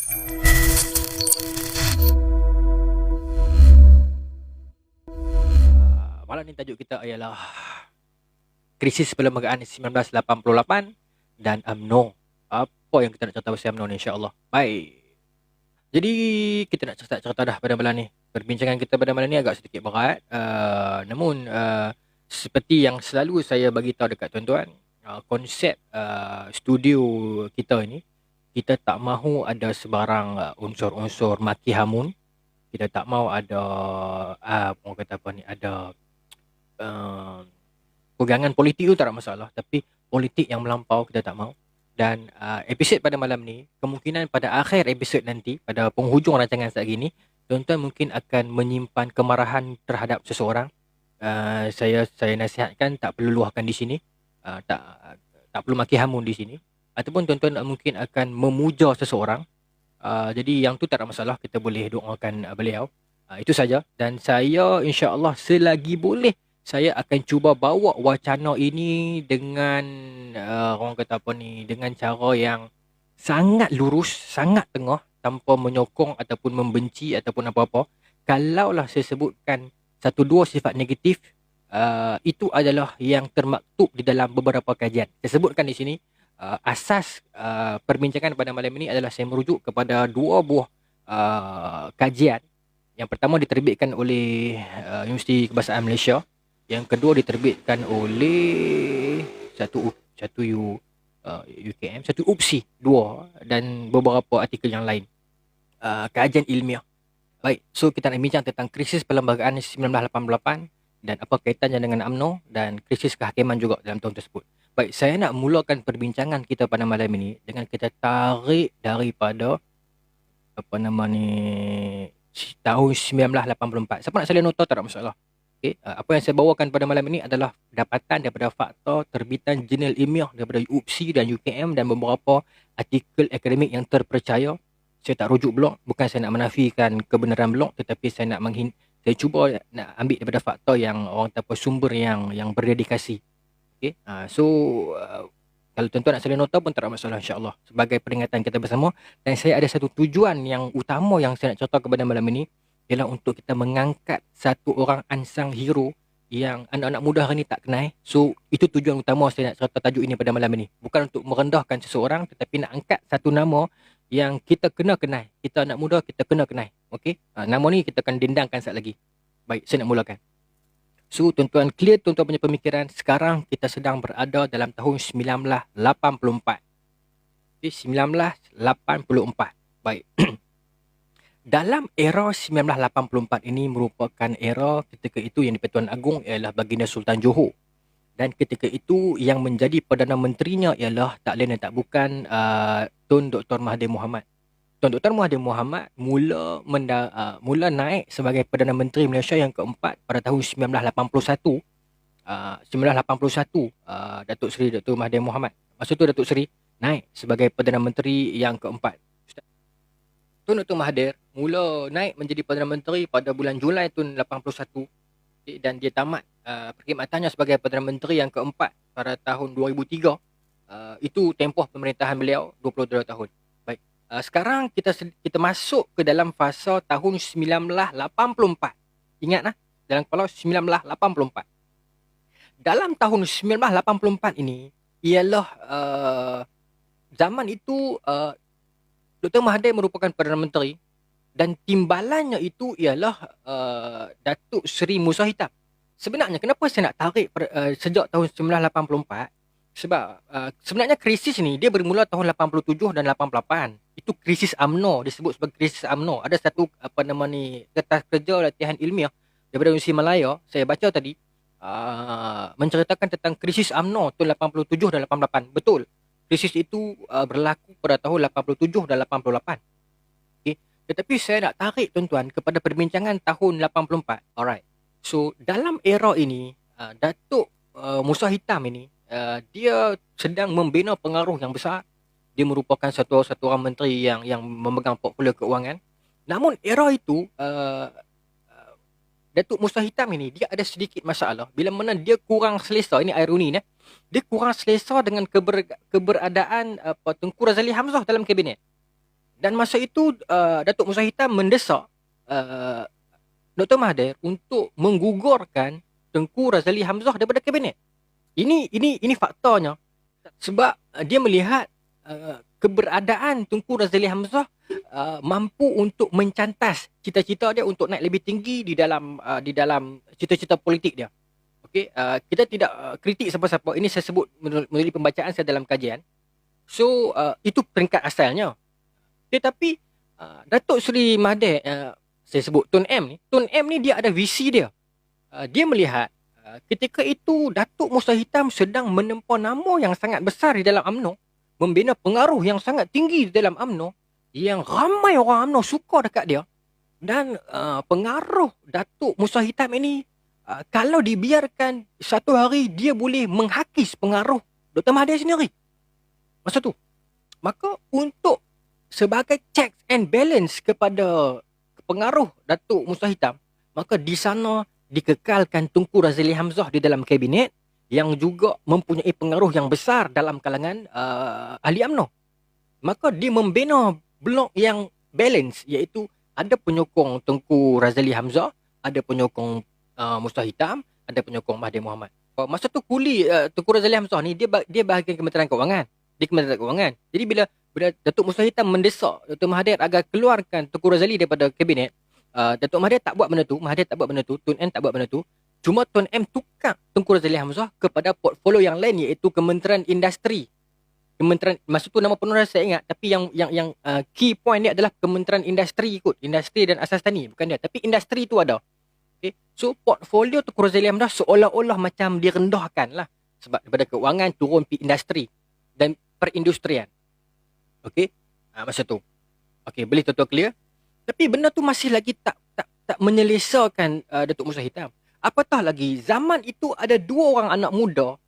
Malam ni tajuk kita ialah Krisis Perlembagaan 1988 dan UMNO. Apa yang kita nak cerita pasal UMNO ni, insya-Allah. Baik. Jadi kita nak cerita dah pada malam ni. Perbincangan kita pada malam ni agak sedikit berat. Namun seperti yang selalu saya bagi tahu dekat tuan-tuan, konsep studio kita ini, kita tak mahu ada sebarang unsur-unsur maki hamun. Kita tak mahu ada orang kata apa ni, ada pegangan politik tu tak ada masalah, tapi politik yang melampau kita tak mahu. Dan episod pada malam ni, kemungkinan pada akhir episod nanti, pada penghujung rancangan saat ini, tuan-tuan mungkin akan menyimpan kemarahan terhadap seseorang. Saya nasihatkan tak perlu luahkan di sini. Tak perlu maki hamun di sini. Ataupun tuan-tuan mungkin akan memuja seseorang. Jadi yang tu tak ada masalah, kita boleh doakan beliau. Itu saja. Dan saya insya-Allah selagi boleh, saya akan cuba bawa wacana ini dengan orang kata apa ni, dengan cara yang sangat lurus, sangat tengah, tanpa menyokong ataupun membenci ataupun apa-apa. Kalaulah saya sebutkan satu dua sifat negatif, itu adalah yang termaktub di dalam beberapa kajian. Saya sebutkan di sini, asas perbincangan pada malam ini adalah saya merujuk kepada dua buah kajian. Yang pertama diterbitkan oleh Universiti Kebahasaan Malaysia. Yang kedua diterbitkan oleh satu UKM, satu UPSI, dua, dan beberapa artikel yang lain. Kajian ilmiah. Baik, so kita nak bincang tentang krisis perlembagaan 1988 dan apa kaitannya dengan UMNO dan krisis kehakiman juga dalam tahun tersebut. Baik, saya nak mulakan perbincangan kita pada malam ini dengan kita tarik daripada tahun 1984. Siapa nak salin nota tak ada masalah. Okay. Apa yang saya bawakan pada malam ini adalah dapatan daripada fakta terbitan jurnal ilmiah daripada UPSI dan UKM dan beberapa artikel akademik yang terpercaya. Saya tak rujuk blog, bukan saya nak menafikan kebenaran blog, tetapi saya saya cuba nak ambil daripada fakta yang orang kata sumber yang berdedikasi. Okay. Kalau tuan-tuan nak salin nota pun tak ada masalah, insya-Allah, sebagai peringatan kita bersama. Dan saya ada satu tujuan yang utama yang saya nak cerita kepada malam ini, ialah untuk kita mengangkat satu orang unsung hero yang anak-anak muda hari ni tak kenal. So itu tujuan utama saya nak cerita tajuk ini pada malam ini. Bukan untuk merendahkan seseorang, tetapi nak angkat satu nama yang kita kena kenal. Kita anak muda, kita kena kenal. Okey? Nama ni kita akan dendangkan saat lagi. Baik, saya nak mulakan. So tuan-tuan clear tuan-tuan punya pemikiran. Sekarang kita sedang berada dalam tahun 1984. Okay, 1984. Baik. Dalam era 1984 ini merupakan era ketika itu yang di-Pertuan Agong ialah Baginda Sultan Johor. Dan ketika itu yang menjadi Perdana Menterinya ialah tak lain dan tak bukan Tun Dr. Mahathir Mohamad. Tun Dr. Mahathir Mohamad mula naik sebagai Perdana Menteri Malaysia yang keempat pada tahun 1981. 1981 Datuk Seri Dr. Mahathir Mohamad. Masa tu Datuk Seri naik sebagai Perdana Menteri yang keempat. Tun Dr. Mahathir mula naik menjadi Perdana Menteri pada bulan Julai tahun 81 dan dia tamat perkhidmatannya sebagai Perdana Menteri yang keempat pada tahun 2003. Itu tempoh pemerintahan beliau 22 tahun. Baik. Sekarang kita masuk ke dalam fasa tahun 1984. Ingat dalam kepala 1984. Dalam tahun 1984 ini ialah zaman itu Dr. Mahathir merupakan Perdana Menteri dan timbalannya itu ialah Datuk Seri Musa Hitam. Sebenarnya kenapa saya nak tarik sejak tahun 1984? Sebab sebenarnya krisis ni dia bermula tahun 87 dan 88. Itu krisis UMNO, disebut sebagai krisis UMNO. Ada satu kertas kerja latihan ilmiah daripada Universiti Malaya, saya baca tadi, menceritakan tentang krisis UMNO tahun 87 dan 88. Betul. Krisis itu berlaku pada tahun 87 dan 88. Okay. Tetapi saya nak tarik tuan-tuan kepada perbincangan tahun 84. Alright. So dalam era ini, Datuk Musa Hitam ini, dia sedang membina pengaruh yang besar. Dia merupakan satu orang menteri yang memegang portfolio keuangan. Namun era itu, Datuk Musa Hitam ini, dia ada sedikit masalah. Bila mana dia kurang selesa, ini ironi dia kurang selesa dengan keberadaan Tengku Razali Hamzah dalam kabinet. Dan masa itu Datuk Musa Hitam mendesak uh, Dr. Mahathir untuk menggugurkan Tengku Razali Hamzah daripada kabinet. Ini faktanya. Sebab dia melihat keberadaan Tunku Razali Hamzah mampu untuk mencantas cita-cita dia untuk naik lebih tinggi di dalam cita-cita politik dia. Okey, kita tidak kritik siapa-siapa. Ini saya sebut melalui pembacaan saya dalam kajian. So itu peringkat asalnya. Tetapi Datuk Seri Mahathir, saya sebut Tun M ni, dia ada visi dia. Dia melihat ketika itu Datuk Musa Hitam sedang menempa nama yang sangat besar di dalam UMNO, membina pengaruh yang sangat tinggi di dalam UMNO, yang ramai orang UMNO suka dekat dia. Dan pengaruh Datuk Musa Hitam ini, kalau dibiarkan, satu hari dia boleh menghakis pengaruh Dr. Mahathir sendiri masa tu. Maka untuk sebagai checks and balance kepada pengaruh Datuk Musa Hitam, maka di sana dikekalkan Tunku Razali Hamzah di dalam kabinet yang juga mempunyai pengaruh yang besar dalam kalangan ahli UMNO. Maka dia membina blok yang balance, iaitu ada penyokong Tunku Razali Hamzah, ada penyokong Musa Hitam, ada penyokong Mahathir Mohamad. Masa tu Tunku Razali Hamzah ni dia bahagian Kementerian Kewangan. Di Kementerian Kewangan. Jadi bila Datuk Musa Hitam mendesak Dr. Mahathir agar keluarkan Tunku Razali daripada kabinet, Datuk Mahathir tak buat benda tu, Tun M tak buat benda tu. Cuma Tun M tukar Tunku Razali Hamzah kepada portfolio yang lain, iaitu Kementerian Industri. Maksud tu nama penuh saya ingat, tapi yang key point dia adalah Kementerian Industri Industri dan Asas Tani, bukan dia. Tapi industri tu ada. Okay. So portfolio Tunku Razali Hamzah seolah-olah macam direndahkan lah. Sebab daripada kewangan turun pergi industri dan perindustrian. Okey, masa tu. Okey, boleh tuan-tuan clear? Tapi benda tu masih lagi tak menyelesaikan Datuk Musa Hitam. Apatah lagi, zaman itu ada dua orang anak muda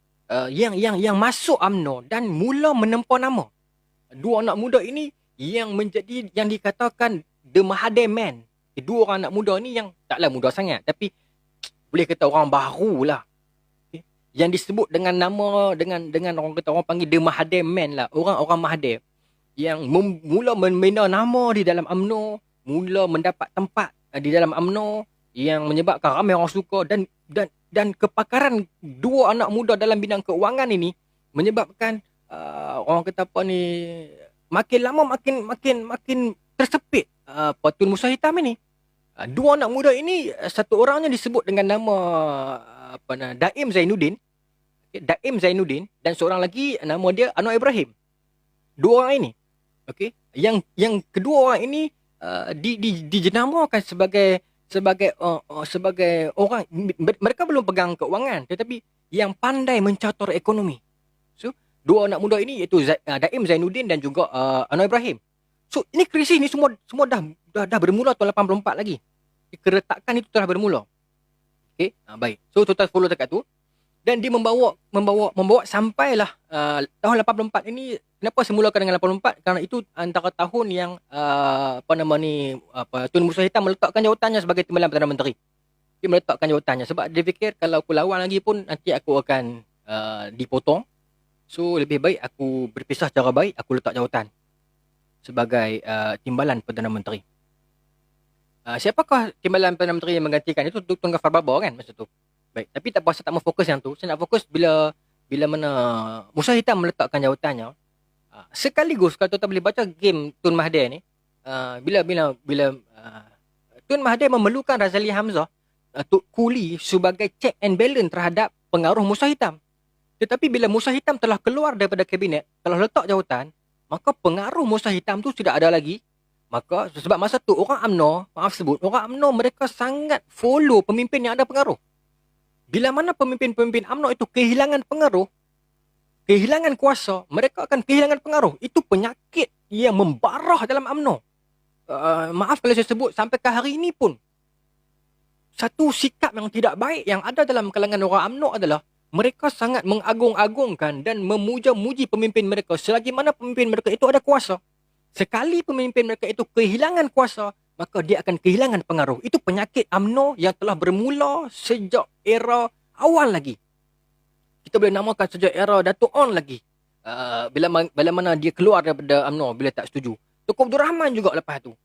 yang masuk UMNO dan mula menempa nama. Dua anak muda ini yang dikatakan The Mahathir Man. Dua orang anak muda ni yang taklah muda sangat, tapi boleh kata orang baru lah. Yang disebut dengan nama dengan orang kata, orang panggil The Mahathir Man lah, orang-orang Mahathir yang mula membina nama di dalam UMNO, mula mendapat tempat di dalam UMNO, yang menyebabkan ramai orang suka, dan kepakaran dua anak muda dalam bidang keuangan ini menyebabkan orang kata apa ni, makin lama makin tersepit Tun Musa Hitam ini. Dua anak muda ini, satu orangnya disebut dengan nama Daim Zainuddin, dan seorang lagi nama dia Anwar Ibrahim. Dua orang ini, okey, yang kedua orang ini dijenamakan sebagai orang, mereka belum pegang keuangan, tetapi yang pandai mencatur ekonomi. So dua anak muda ini iaitu Daim Zainuddin dan juga Anwar Ibrahim. So ini krisis ni semua dah bermula tahun 84 lagi. Keretakan itu telah bermula. Okey, baik. So total follow dekat tu, dan dia membawa sampailah tahun 84 ini. Kenapa semulakan dengan 84? Kerana itu antara tahun yang Tun Musa Hitam meletakkan jawatannya sebagai Timbalan Perdana Menteri. Dia meletakkan jawatannya sebab dia fikir kalau aku lawan lagi pun nanti aku akan dipotong. So lebih baik aku berpisah secara baik, aku letak jawatan sebagai Timbalan Perdana Menteri. Siapakah Timbalan Perdana Menteri yang menggantikan? Itu Tun Ghaffar Babar kan masa tu. Baik, tapi tak apa, saya tak mau fokus yang tu. Saya nak fokus bila mana Musa Hitam meletakkan jawatannya. Sekaligus kalau tuan boleh baca game Tun Mahathir ni, bila Tun Mahathir memerlukan Razali Hamzah kuli sebagai check and balance terhadap pengaruh Musa Hitam. Tetapi bila Musa Hitam telah keluar daripada kabinet, telah letak jawatan, maka pengaruh Musa Hitam tu tidak ada lagi. Maka sebab masa tu orang UMNO mereka sangat follow pemimpin yang ada pengaruh. Bila mana pemimpin-pemimpin UMNO itu kehilangan pengaruh, kehilangan kuasa, mereka akan kehilangan pengaruh. Itu penyakit yang membarah dalam UMNO. Maaf kalau saya sebut, sampai ke hari ini pun satu sikap yang tidak baik yang ada dalam kalangan orang UMNO adalah mereka sangat mengagung-agungkan dan memuja-muji pemimpin mereka selagi mana pemimpin mereka itu ada kuasa. Sekali pemimpin mereka itu kehilangan kuasa, maka dia akan kehilangan pengaruh. Itu penyakit UMNO yang telah bermula sejak era awal lagi. Kita boleh namakan sejak era Dato' On lagi. Bila mana dia keluar daripada UMNO bila tak setuju. Tunku Abdul Rahman juga lepas tu.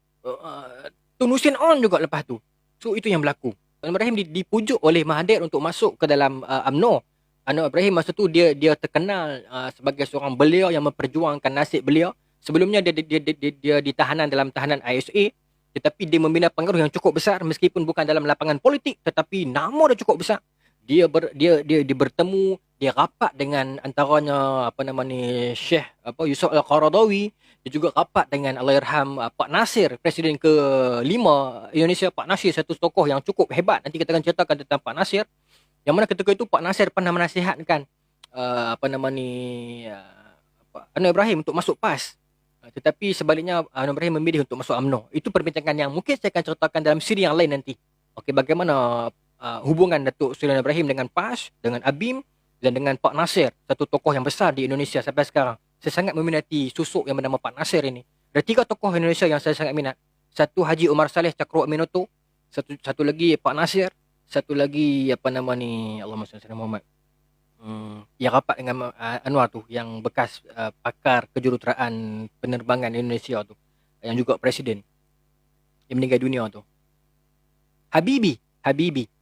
Tun Hussein On juga lepas tu. So itu yang berlaku. Tuan Ibrahim dipujuk oleh Mahathir untuk masuk ke dalam UMNO. Anwar Ibrahim masa tu dia terkenal sebagai seorang beliau yang memperjuangkan nasib beliau. Sebelumnya dia ditahanan dalam tahanan ISA, tetapi dia membina pengaruh yang cukup besar meskipun bukan dalam lapangan politik, tetapi nama dia cukup besar. Dia bertemu, dia rapat dengan antaranya Syekh Yusof Al-Qaradawi. Dia juga rapat dengan Allahyarham Pak Nasir, Presiden ke-5 Indonesia. Pak Nasir satu tokoh yang cukup hebat. Nanti kita akan ceritakan tentang Pak Nasir. Yang mana ketika itu Pak Nasir pernah menasihatkan Anwar Ibrahim untuk masuk PAS. Tetapi sebaliknya Anwar Ibrahim memilih untuk masuk UMNO. Itu perbincangan yang mungkin saya akan ceritakan dalam siri yang lain nanti. Okey, bagaimana hubungan Datuk Seri Anwar Ibrahim dengan PAS, dengan ABIM dan dengan Pak Nasir, satu tokoh yang besar di Indonesia sampai sekarang. Saya sangat meminati sosok yang bernama Pak Nasir ini. Ada 3 tokoh Indonesia yang saya sangat minat. Satu Haji Umar Saleh Cakro Aminoto, satu lagi Pak Nasir, satu lagi Allahumma salli ala Muhammad. Yang rapat dengan Anwar tu, yang bekas pakar kejuruteraan penerbangan Indonesia tu, yang juga presiden yang meninggal dunia tu. Habibie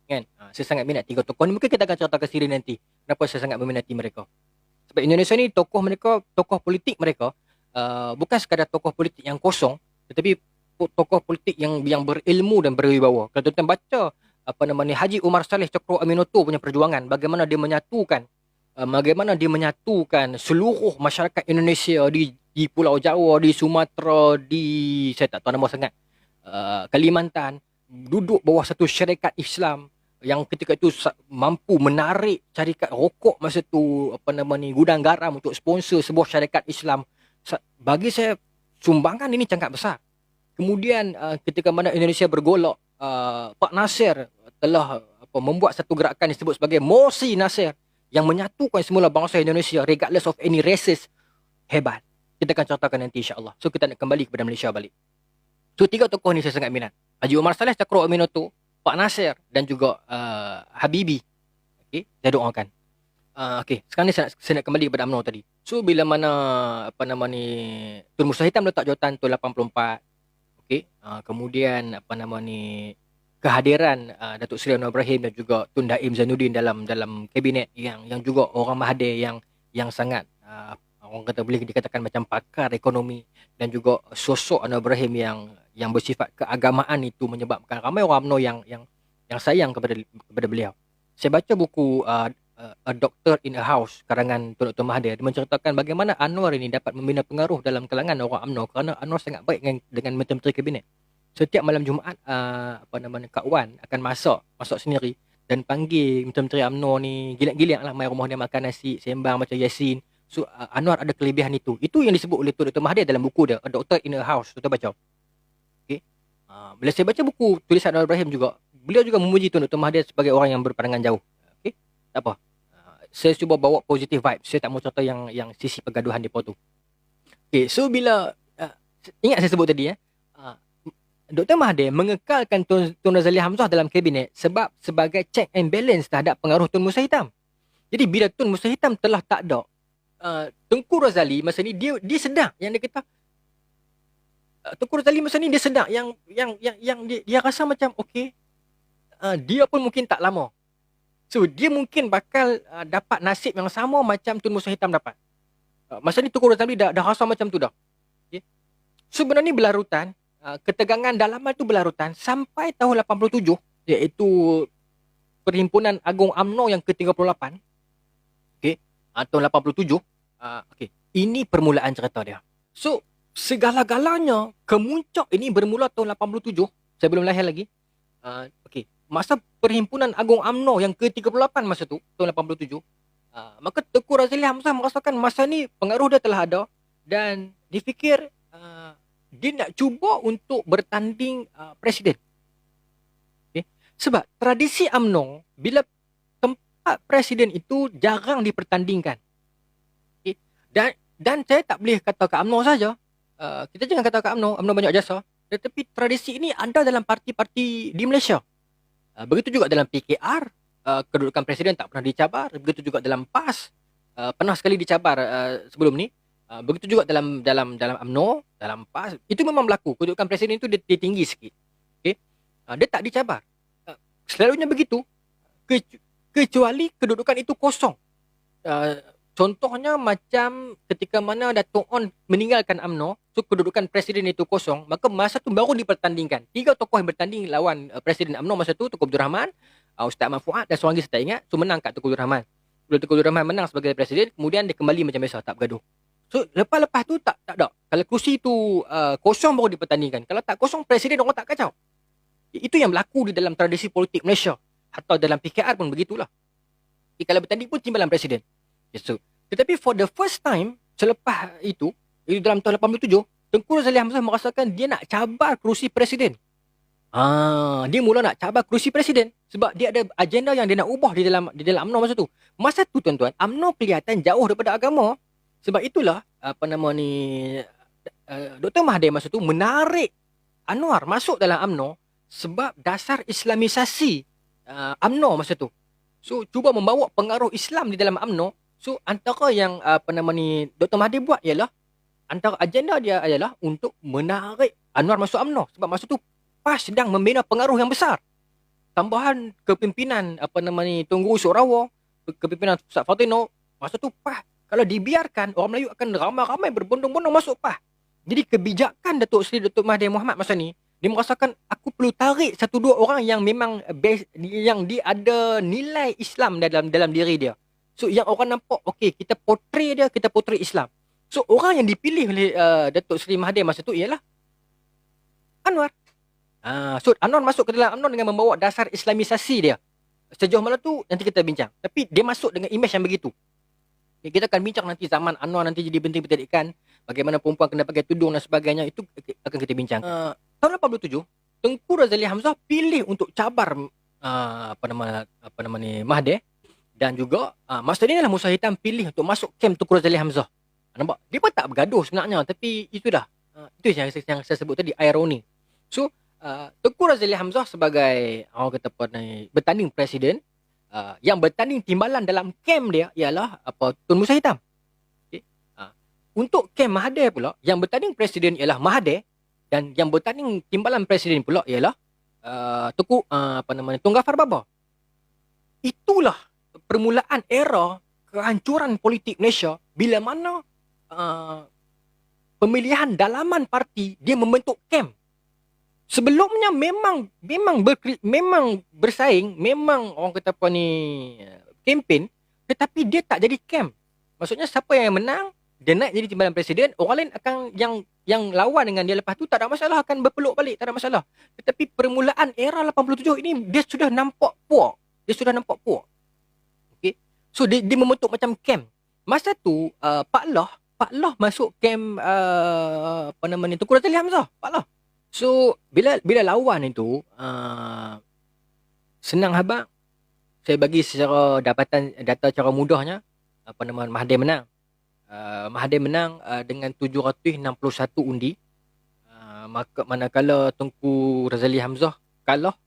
kan. Saya sangat minat 3 tokoh ni. Mungkin kita akan cerita ke siri nanti kenapa saya sangat meminati mereka. Sebab Indonesia ni tokoh politik mereka bukan sekadar tokoh politik yang kosong, tetapi tokoh politik yang berilmu dan berwibawa. Kalau tuan baca Haji Umar Saleh Cakro Aminoto punya perjuangan, bagaimana dia menyatukan seluruh masyarakat Indonesia di Pulau Jawa, di Sumatera, saya tak tahu nama sangat, Kalimantan, duduk bawah satu syarikat Islam yang ketika itu mampu menarik syarikat rokok masa tu gudang garam untuk sponsor sebuah syarikat Islam. Bagi saya sumbangan ini sangat besar. Kemudian ketika mana Indonesia bergolak, Pak Nasir telah membuat satu gerakan disebut sebagai Mosi Nasir yang menyatukan semula bangsa Indonesia regardless of any races. Hebat. Kita akan ceritakan nanti insya-Allah. So kita nak kembali kepada Malaysia balik. So 3 tokoh ni saya sangat minat. Haji Umar Saleh Cakro Aminoto, Pak Nasir dan juga Habibie. Okey, saya doakan. Okey, sekarang ni saya nak kembali kepada UMNO tadi. So bila mana Tun Musa Hitam letak jawatan Tun 84. Okey, kemudian kehadiran Datuk Seri Anwar Ibrahim dan juga Tun Daim Zainuddin dalam kabinet yang juga orang Mahathir yang sangat orang kata boleh dikatakan macam pakar ekonomi, dan juga sosok Anwar Ibrahim yang bersifat keagamaan itu menyebabkan ramai orang UMNO yang sayang kepada beliau. Saya baca buku A Doctor in a House karangan Tun Dr. Mahathir. Dia menceritakan bagaimana Anwar ini dapat membina pengaruh dalam kalangan orang UMNO kerana Anwar sangat baik dengan menteri-menteri kabinet. Setiap malam Jumaat Kak Wan akan masak sendiri dan panggil menteri-menteri UMNO ni gilang-gilang lah mai rumah dia makan nasi sembang macam Yasin. So Anwar ada kelebihan itu. Itu yang disebut oleh Tun Dr. Mahathir dalam buku dia A Doctor in a House. Tuan baca. Okey. Bila saya baca buku tulisan Anwar Ibrahim juga, beliau juga memuji Tun Dr. Mahathir sebagai orang yang berpandangan jauh. Okey. Tak apa. Saya cuba bawa positive vibe. Saya tak mau cerita yang sisi pergaduhan depa tu. Okey, so bila ingat saya sebut tadi Dr. Mahathir mengekalkan Tun Razali Hamzah dalam kabinet sebab sebagai check and balance terhadap pengaruh Tun Musa Hitam. Jadi bila Tun Musa Hitam telah tak ada, Tengku Razali masa ni dia sedar yang dia kata Tengku Razali masa ni dia sedar yang dia rasa macam okey, dia pun mungkin tak lama. So dia mungkin bakal dapat nasib yang sama macam Tun Musa Hitam dapat. Masa ni Tengku Razali dah rasa macam tu dah. Okay. So benda ni berlarutan, ketegangan dalaman tu berlarutan sampai tahun 87, iaitu Perhimpunan Agung UMNO yang ke-38. Okey, tahun 87. Okey, ini permulaan cerita dia. So segala-galanya kemuncak ini bermula tahun 87. Saya belum lahir lagi. Okey, masa Perhimpunan Agung UMNO yang ke-38 masa tu, tahun 87, maka Tengku Razali Hamzah merasakan masa ni pengaruh dia telah ada dan difikir dia nak cuba untuk bertanding presiden. Okay. Sebab tradisi UMNO bila tempat presiden itu jarang dipertandingkan. Okay. Dan saya tak boleh kata ke UMNO saja. Kita jangan kata ke UMNO banyak jasa. Tetapi tradisi ini ada dalam parti-parti di Malaysia. Begitu juga dalam PKR, kedudukan presiden tak pernah dicabar. Begitu juga dalam PAS, pernah sekali dicabar sebelum ni. Begitu juga dalam UMNO, dalam PAS, itu memang berlaku. Kedudukan presiden itu dia tinggi sikit. Okey. Dia tak dicabar. Selalunya begitu. Kecuali kedudukan itu kosong. Uh, Contohnya macam ketika mana Dato' On meninggalkan UMNO, so kedudukan presiden itu kosong, maka masa tu baru dipertandingkan. 3 tokoh yang bertanding lawan presiden UMNO masa tu, Tunku Abdul Rahman, Ustaz Ahmad Fuad dan seorang lagi saya tak ingat, so menang kat Tunku Abdul Rahman. Bila Tunku Abdul Rahman menang sebagai presiden, kemudian dia kembali macam biasa, tak bergaduh. So lepas-lepas tu tak ada. Kalau kursi tu kosong baru dipertandingkan. Kalau tak kosong, presiden orang tak kacau. Itu yang berlaku di dalam tradisi politik Malaysia. Atau dalam PKR pun begitulah. Kalau bertanding pun timbalan presiden. So, tetapi for the first time selepas itu dalam tahun 87, Tengku Razali Hamzah merasakan dia nak cabar kerusi presiden. Dia mula nak cabar kerusi presiden sebab dia ada agenda yang dia nak ubah di dalam UMNO masa tu. Masa tu tuan-tuan, UMNO kelihatan jauh daripada agama. Sebab itulah Dr. Mahathir masa tu menarik Anwar masuk dalam UMNO sebab dasar Islamisasi UMNO masa tu. So cuba membawa pengaruh Islam di dalam UMNO. So antara yang Dr. Mahathir buat ialah, antara agenda dia adalah untuk menarik Anwar masuk UMNO sebab masa tu PAS sedang membina pengaruh yang besar. Tambahan kepimpinan Tunku Usuk-Rawa, kepimpinan Ustaz Fatino, masa tu PAS kalau dibiarkan, orang Melayu akan ramai-ramai berbondong-bondong masuk PAS. Jadi kebijakan Datuk Seri Datuk Mahathir Mohamad masa ni, dia merasakan aku perlu tarik 1-2 orang yang memang yang dia ada nilai Islam dalam diri dia. So yang orang nampak, okey, kita portray dia, kita portray Islam. So orang yang dipilih oleh Datuk Seri Mahathir masa tu ialah Anwar. So Anwar masuk ke dalam UMNO dengan membawa dasar Islamisasi dia. Sejauh mana tu nanti kita bincang. Tapi dia masuk dengan imej yang begitu. Kita akan bincang nanti zaman Anwar nanti jadi Menteri Pendidikan, bagaimana perempuan kena pakai tudung dan sebagainya, itu akan kita bincang. Tahun 87, Tengku Razali Hamzah pilih untuk cabar Mahathir, dan juga masa ni lah Musa Hitam pilih untuk masuk kem Tengku Razali Hamzah. Nampak? Dia pun tak bergaduh sebenarnya, tapi itu dah. Itu yang saya sebut tadi, ironi. So Tengku Razali Hamzah sebagai orang kata bertanding presiden, yang bertanding timbalan dalam kem dia ialah Tun Musa Hitam. Okay. Untuk kem Mahathir pula, yang bertanding presiden ialah Mahathir, dan yang bertanding timbalan presiden pula ialah Tun Ghaffar Baba. Itulah permulaan era kehancuran politik Malaysia bila mana pemilihan dalaman parti dia membentuk kem. Sebelumnya memang bersaing, memang orang kata kempen, tetapi dia tak jadi kem. Maksudnya siapa yang menang, dia naik jadi timbalan presiden, orang lain akan yang lawan dengan dia lepas tu tak ada masalah, akan berpeluk balik, tak ada masalah. Tetapi permulaan era 87 ini dia sudah nampak puak. Okey. So dia membentuk macam kem. Masa tu Pak Loh masuk kem Tengku Razali Hamzah, Pak Loh. So bila lawan itu senang habaq, saya bagi secara data secara mudahnya, Mahathir menang. Mahathir menang dengan 761 undi. Manakala Tengku Razali Hamzah kalah,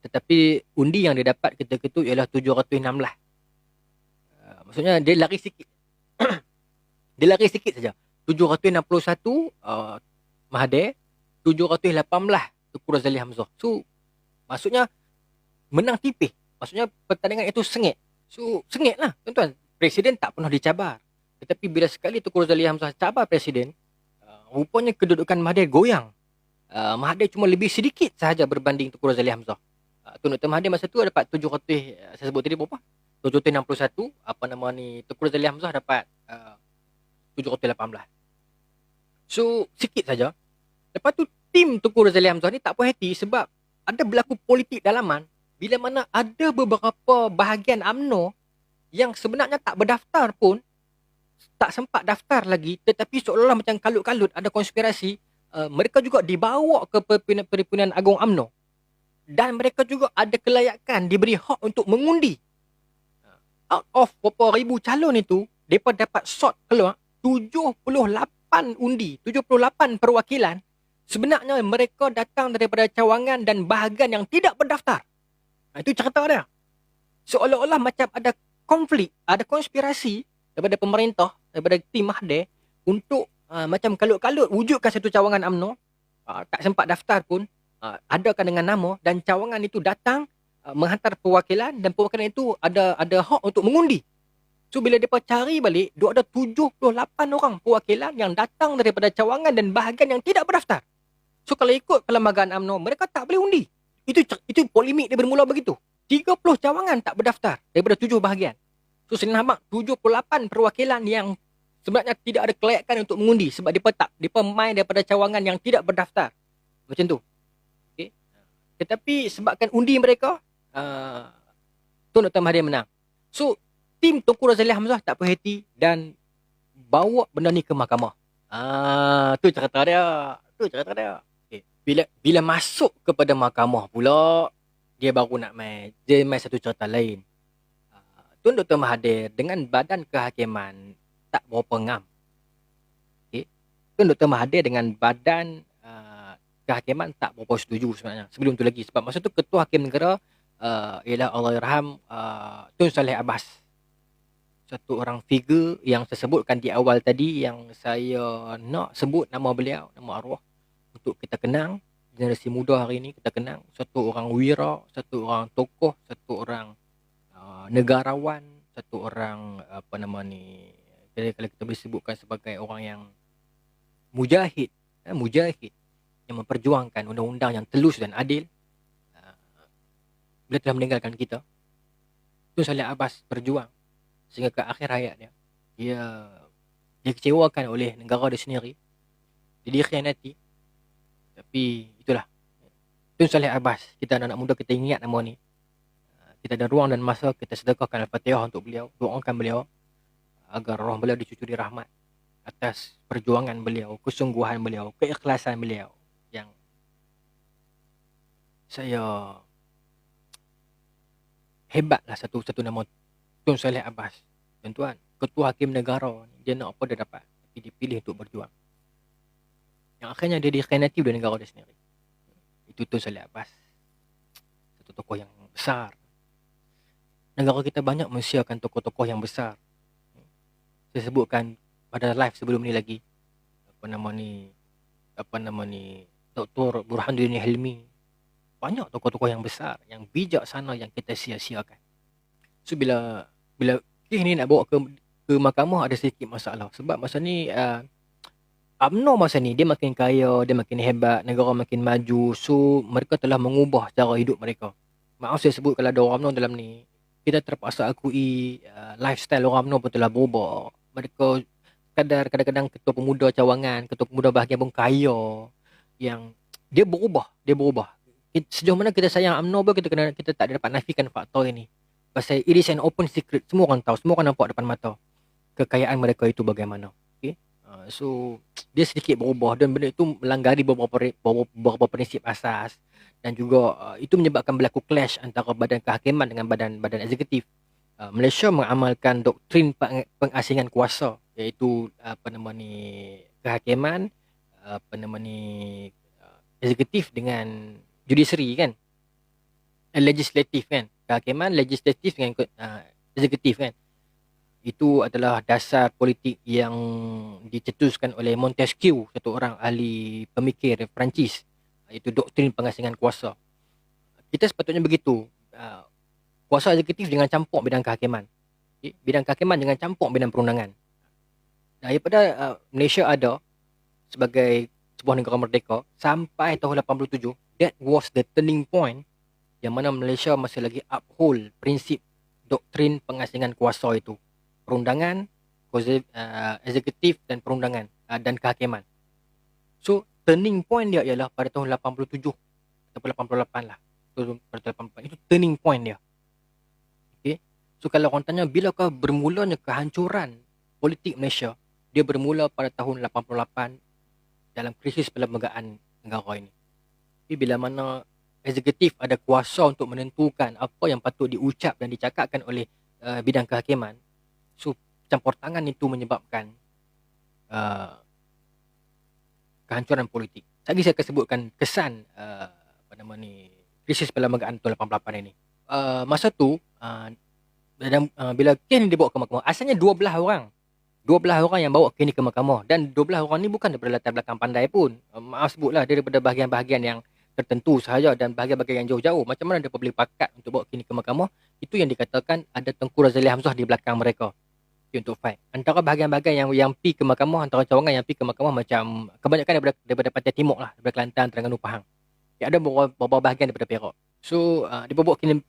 tetapi undi yang dia dapat ketika itu ialah 716. Maksudnya dia lari sikit. Dia lari sikit saja. 761 Mahathir, 718 Tengku Razali Hamzah. So maksudnya menang tipis. Maksudnya pertandingan itu sengit. So sengit lah tuan-tuan. Presiden tak pernah dicabar. Tetapi bila sekali Tengku Razali Hamzah cabar presiden, rupanya kedudukan Mahathir goyang. Mahathir cuma lebih sedikit sahaja berbanding Tengku Razali Hamzah. Tun Dr. Mahathir masa tu dapat 700, saya sebut tadi berapa? 761. Tengku Razali Hamzah dapat 718. So sikit saja. Lepas tu tim Tengku Razali Hamzah ni tak puas hati sebab ada berlaku politik dalaman bila mana ada beberapa bahagian UMNO yang sebenarnya tak berdaftar pun, tak sempat daftar lagi, tetapi seolah-olah macam kalut-kalut ada konspirasi. Mereka juga dibawa ke Perhimpunan Agung UMNO dan mereka juga ada kelayakan diberi hak untuk mengundi. Out of berapa ribu calon itu, mereka dapat sort keluar 78 undi, 78 perwakilan. Sebenarnya mereka datang daripada cawangan dan bahagian yang tidak berdaftar. Itu cerita dia. Seolah-olah macam ada konflik, ada konspirasi daripada pemerintah, daripada tim Mahathir untuk macam kalut-kalut wujudkan satu cawangan UMNO, tak sempat daftar pun, adakan dengan nama dan cawangan itu datang menghantar perwakilan dan perwakilan itu ada hak untuk mengundi. So bila mereka cari balik, dia ada 78 orang perwakilan yang datang daripada cawangan dan bahagian yang tidak berdaftar. So kalau ikut perlembagaan UMNO, mereka tak boleh undi. Itu polemik dia bermula begitu. 30 cawangan tak berdaftar daripada 7 bahagian. So senang nampak 78 perwakilan yang sebenarnya tidak ada kelayakan untuk mengundi sebab mereka main daripada cawangan yang tidak berdaftar. Macam tu. Okay. Tetapi sebabkan undi mereka, Tun Dr. Mahathir menang. So tim Tunku Razali Hamzah tak puas hati dan bawa benda ni ke mahkamah. Tu cerita dia. Okay. Bila masuk kepada mahkamah pula, dia baru nak dia main satu cerita lain. Tun Dr. Mahathir dengan badan kehakiman tak berapa ngam. Okay. Tun Dr. Mahathir dengan badan kehakiman tak berapa setuju sebenarnya. Sebelum tu lagi. Sebab masa tu Ketua Hakim Negara ialah Allahyarham Tun Saleh Abbas. Satu orang figure yang saya sebutkan di awal tadi, yang saya nak sebut nama beliau, nama arwah, untuk kita kenang generasi muda hari ini. Kita kenang satu orang wira, satu orang tokoh, satu orang negarawan, satu orang kalau kita boleh sebutkan sebagai orang yang mujahid yang memperjuangkan undang-undang yang telus dan adil. Beliau telah meninggalkan kita. Tun Saleh Abbas berjuang sehingga ke akhir hayat dia kecewakan oleh negara dia sendiri, dia dikhianati. Tapi itulah Tun Saleh Abbas. Kita anak muda, kita ingat nama ni, kita ada ruang dan masa, kita sedekahkan Al-Fatihah untuk beliau, doakan beliau agar roh beliau dicucuri rahmat atas perjuangan beliau, kesungguhan beliau, keikhlasan beliau, yang saya hebatlah satu nama Tun Saleh Abbas. Tuan-tuan, Ketua Hakim Negara, dia nak apa dia dapat, tapi dia pilih untuk berjuang. Yang akhirnya dia dikhianati oleh negara dia sendiri. Itu Tun Saleh Abbas, satu tokoh yang besar. Negara kita banyak mensiarkan tokoh-tokoh yang besar. Saya sebutkan pada live sebelum ni lagi, Dr. Burhanuddin Hilmi. Banyak tokoh-tokoh yang besar, yang bijaksana yang kita sia-siakan. So bila kes ni nak bawa ke mahkamah, ada sedikit masalah. Sebab masa ni UMNO masa ni dia makin kaya, dia makin hebat, negara makin maju. So mereka telah mengubah cara hidup mereka. Maaf saya sebut kalau ada orang UMNO dalam ni, kita terpaksa akui lifestyle orang UMNO pun telah berubah. Mereka kadang-kadang ketua pemuda cawangan, ketua pemuda bahagian pun kaya, yang dia berubah. Sejauh mana kita sayang UMNO pun kita tak dapat nafikan faktor ini. Pasal it is an open secret. Semua orang tahu, semua orang nampak depan mata kekayaan mereka itu bagaimana. Okay? So dia sedikit berubah dan benda itu melanggari beberapa prinsip asas, dan juga itu menyebabkan berlaku clash antara badan kehakiman dengan badan eksekutif. Malaysia mengamalkan doktrin pengasingan kuasa, iaitu kehakiman, eksekutif dengan judiciary kan, legislatif kan, kehakiman, legislatif dengan eksekutif kan. Itu adalah dasar politik yang dicetuskan oleh Montesquieu, satu orang ahli pemikir Perancis. Itu doktrin pengasingan kuasa. Kita sepatutnya begitu. Kuasa eksekutif dengan campur bidang kehakiman. Bidang kehakiman dengan campur bidang perundangan. Daripada Malaysia ada sebagai sebuah negara merdeka sampai tahun 87, that was the turning point yang mana Malaysia masih lagi uphold prinsip doktrin pengasingan kuasa itu. Perundangan, eksekutif dan perundangan dan kehakiman. So turning point dia ialah pada tahun 87 ataupun 88 lah. Pada 88 itu turning point dia. Okay. So kalau orang tanya bilakah bermulanya kehancuran politik Malaysia, dia bermula pada tahun 88 dalam krisis perlembagaan negara ini. Tapi bila mana eksekutif ada kuasa untuk menentukan apa yang patut diucap dan dicakapkan oleh bidang kehakiman, so campur tangan itu menyebabkan kehancuran politik. Lagi saya akan sebutkan kesan krisis perlembagaan tahun 88 ini. Masa tu bila kes ni dibawa ke mahkamah, asalnya 12 orang 12 orang yang bawa kes ni ke mahkamah, dan 12 orang ni bukan daripada latar belakang pandai pun. Maaf sebutlah, dia daripada bahagian-bahagian yang tertentu sahaja dan bahagian-bahagian yang jauh-jauh. Macam mana mereka boleh pakat untuk bawa kes ni ke mahkamah? Itu yang dikatakan ada Tengku Razali Hamzah di belakang mereka untuk fight. Antara bahagian-bahagian yang pi ke mahkamah, antara cawangan yang pi ke mahkamah macam kebanyakan daripada Pantai Timur lah, daripada Kelantan, Terengganu, Pahang. Ada beberapa bahagian daripada Perak. So dia bawa kes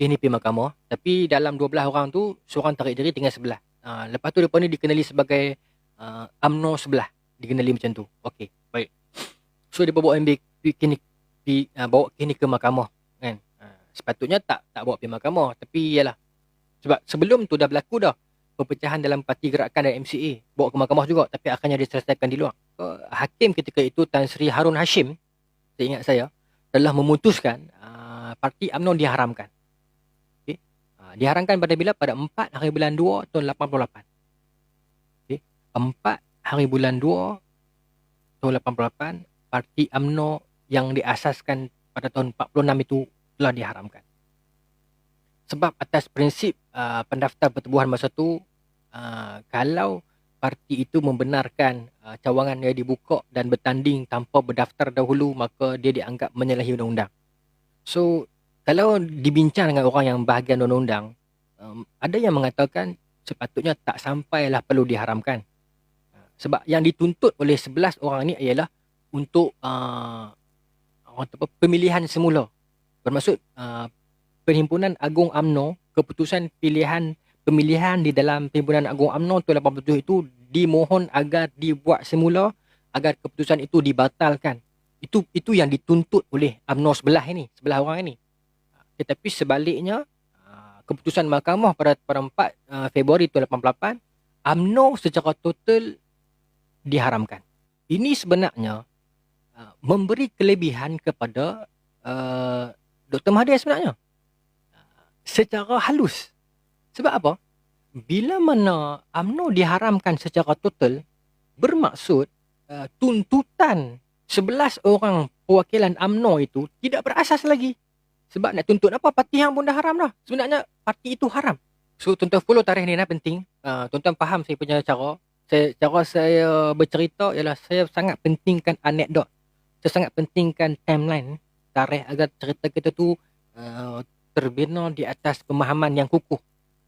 ni pi mahkamah, tapi dalam 12 orang tu seorang tarik diri tinggal sebelah. Lepas tu depa ni dikenali sebagai UMNO sebelah, dikenali macam tu. Okey, baik. So dia bawa bawa kes ni ke mahkamah kan. Sepatutnya tak bawa pergi mahkamah, tapi yalah, sebab sebelum tu dah berlaku dah perpecahan dalam parti gerakan dan MCA, bawa ke mahkamah juga, tapi akhirnya diselesaikan di luar. Hakim ketika itu Tan Sri Harun Hashim, seingat saya, telah memutuskan parti UMNO diharamkan. Okay? Diharamkan pada bila? Pada 4 hari bulan 2 tahun 88. Okay? 4 hari bulan 2 tahun 88, parti UMNO yang diasaskan pada tahun 46 itu telah diharamkan. Sebab atas prinsip pendaftar pertubuhan masa tu, kalau parti itu membenarkan cawangan yang dibuka dan bertanding tanpa berdaftar dahulu, maka dia dianggap menyalahi undang-undang. So, kalau dibincang dengan orang yang bahagian undang-undang, ada yang mengatakan sepatutnya tak sampailah perlu diharamkan. Sebab yang dituntut oleh 11 orang ni ialah untuk pemilihan semula. Bermaksud Perhimpunan Agung UMNO, keputusan pemilihan di dalam Perhimpunan Agung UMNO tahun 87 itu dimohon agar dibuat semula, agar keputusan itu dibatalkan. Itu yang dituntut oleh UMNO sebelah orang ini. Tetapi sebaliknya, keputusan mahkamah pada 4 Februari tahun 88, UMNO secara total diharamkan. Ini sebenarnya memberi kelebihan kepada Dr. Mahathir sebenarnya. Secara halus. Sebab apa? Bila mana UMNO diharamkan secara total, bermaksud tuntutan 11 orang perwakilan UMNO itu tidak berasas lagi. Sebab nak tuntut apa? Parti yang pun dah haram dah. Sebenarnya parti itu haram. So tuan-tuan follow tarikh ni penting. Tuan-tuan faham saya punya cara. Cara saya bercerita ialah saya sangat pentingkan anekdot. Saya sangat pentingkan timeline, tarikh, agar cerita kita tu terbina di atas pemahaman yang kukuh.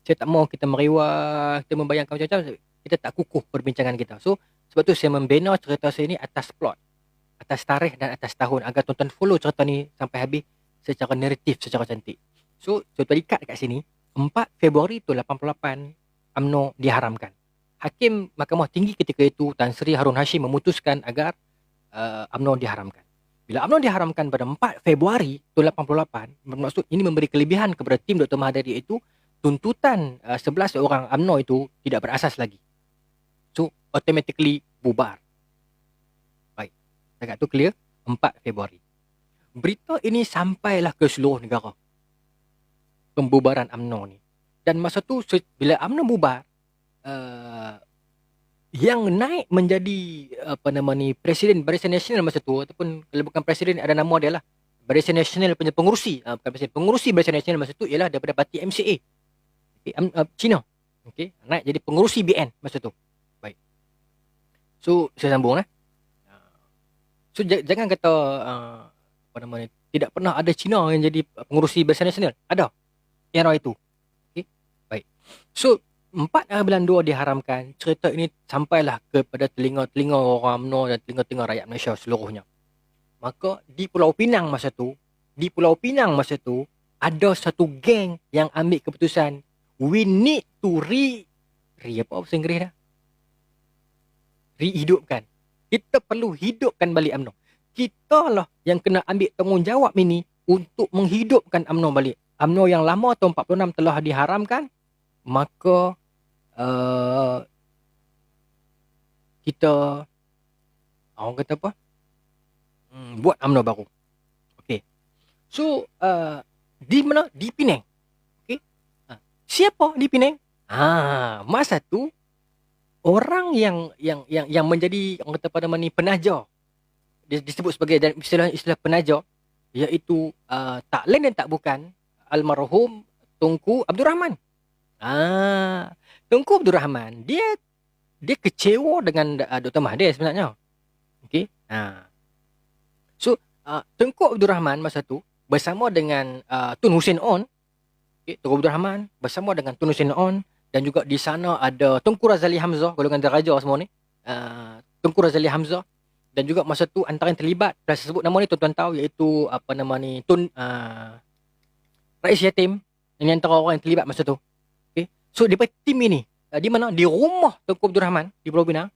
Saya tak mau kita merewah, kita membayangkan macam-macam, kita tak kukuh perbincangan kita. So, sebab tu saya membina cerita saya ni atas plot, atas tarikh dan atas tahun, agar tuan-tuan follow cerita ni sampai habis secara naratif, secara cantik. So, tuan-tuan ikat kat sini, 4 Februari tu 88, UMNO diharamkan. Hakim Mahkamah Tinggi ketika itu, Tan Sri Harun Hashim, memutuskan agar UMNO diharamkan. Bila UMNO diharamkan pada 4 Februari tahun 88, bermaksud ini memberi kelebihan kepada tim Dr. Mahathir, iaitu tuntutan 11 orang UMNO itu tidak berasas lagi. So, automatically bubar. Baik. Dekat tu clear? 4 Februari. Berita ini sampailah ke seluruh negara. Pembubaran UMNO ni. Dan masa tu, bila UMNO bubar, yang naik menjadi Presiden Barisan Nasional masa tu, ataupun kalau bukan presiden, ada nama dia lah, Barisan Nasional punya pengurusi, bukan presiden, pengurusi Barisan Nasional masa tu ialah daripada parti MCA, Cina. Okay, naik jadi pengurusi BN masa tu. Baik. So saya sambung So jangan kata tidak pernah ada Cina yang jadi pengurusi Barisan Nasional. Ada era itu. Okay, baik. So 4 hari bulan 2 diharamkan. Cerita ini sampailah kepada telinga-telinga orang UMNO dan telinga-telinga rakyat Malaysia seluruhnya. Maka di Pulau Pinang masa tu, ada satu geng yang ambil keputusan, we need to apa bahasa Inggeris dah? Rehidupkan. Kita perlu hidupkan balik UMNO. Kita lah yang kena ambil tanggungjawab ini untuk menghidupkan UMNO balik. UMNO yang lama tahun 46 telah diharamkan, maka kita orang kata apa? Buat UMNO baru. Okey. So di mana? Di Penang. Okey. Siapa di Penang? Masa tu orang yang menjadi orang kata pada mana ni penaja. Dia disebut sebagai dalam istilah penaja, iaitu tak lain dan tak bukan almarhum Tunku Abdul Rahman. Tunku Abdul Rahman, dia dia kecewa dengan Dr. Mahathir sebenarnya. Okey. So, Tengku Abdul Rahman masa tu bersama dengan Tun Hussein On, Tengku Abdul Rahman bersama dengan Tun Hussein On, dan juga di sana ada Tengku Razali Hamzah, golongan deraja semua ni. Tengku Razali Hamzah, dan juga masa tu antara yang terlibat, saya sebut nama ni tuan-tuan tahu, iaitu apa nama ni, Rais Yatim, yang antara orang yang terlibat masa tu. Okay. So daripada tim ini, di mana? Di rumah Tengku Abdul Rahman di Pulau Pinang,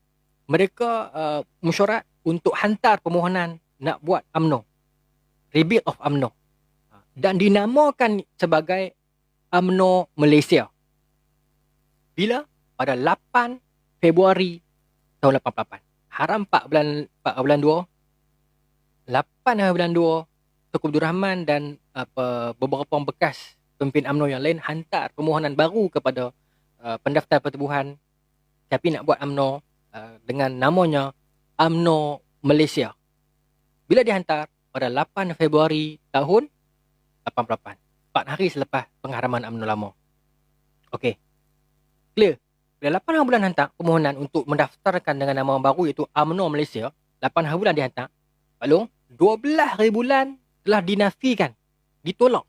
mereka mesyuarat untuk hantar permohonan nak buat UMNO, rebuild of UMNO, dan dinamakan sebagai UMNO Malaysia. Bila? Pada 8 Februari tahun 88. Haram 4 bulan 2, 8 bulan 2, Tengku Abdul Rahman dan beberapa orang bekas pemimpin UMNO yang lain hantar permohonan baru kepada pendaftar pertubuhan, tapi nak buat UMNO dengan namanya UMNO Malaysia. Bila dihantar? Pada 8 Februari tahun 88. 4 hari selepas pengharaman UMNO lama. Okey. Clear? Bila 8 bulan hantar permohonan untuk mendaftarkan dengan nama baru, iaitu UMNO Malaysia, 8 bulan dihantar. Pak Long, 12 hari bulan telah dinafikan, ditolak.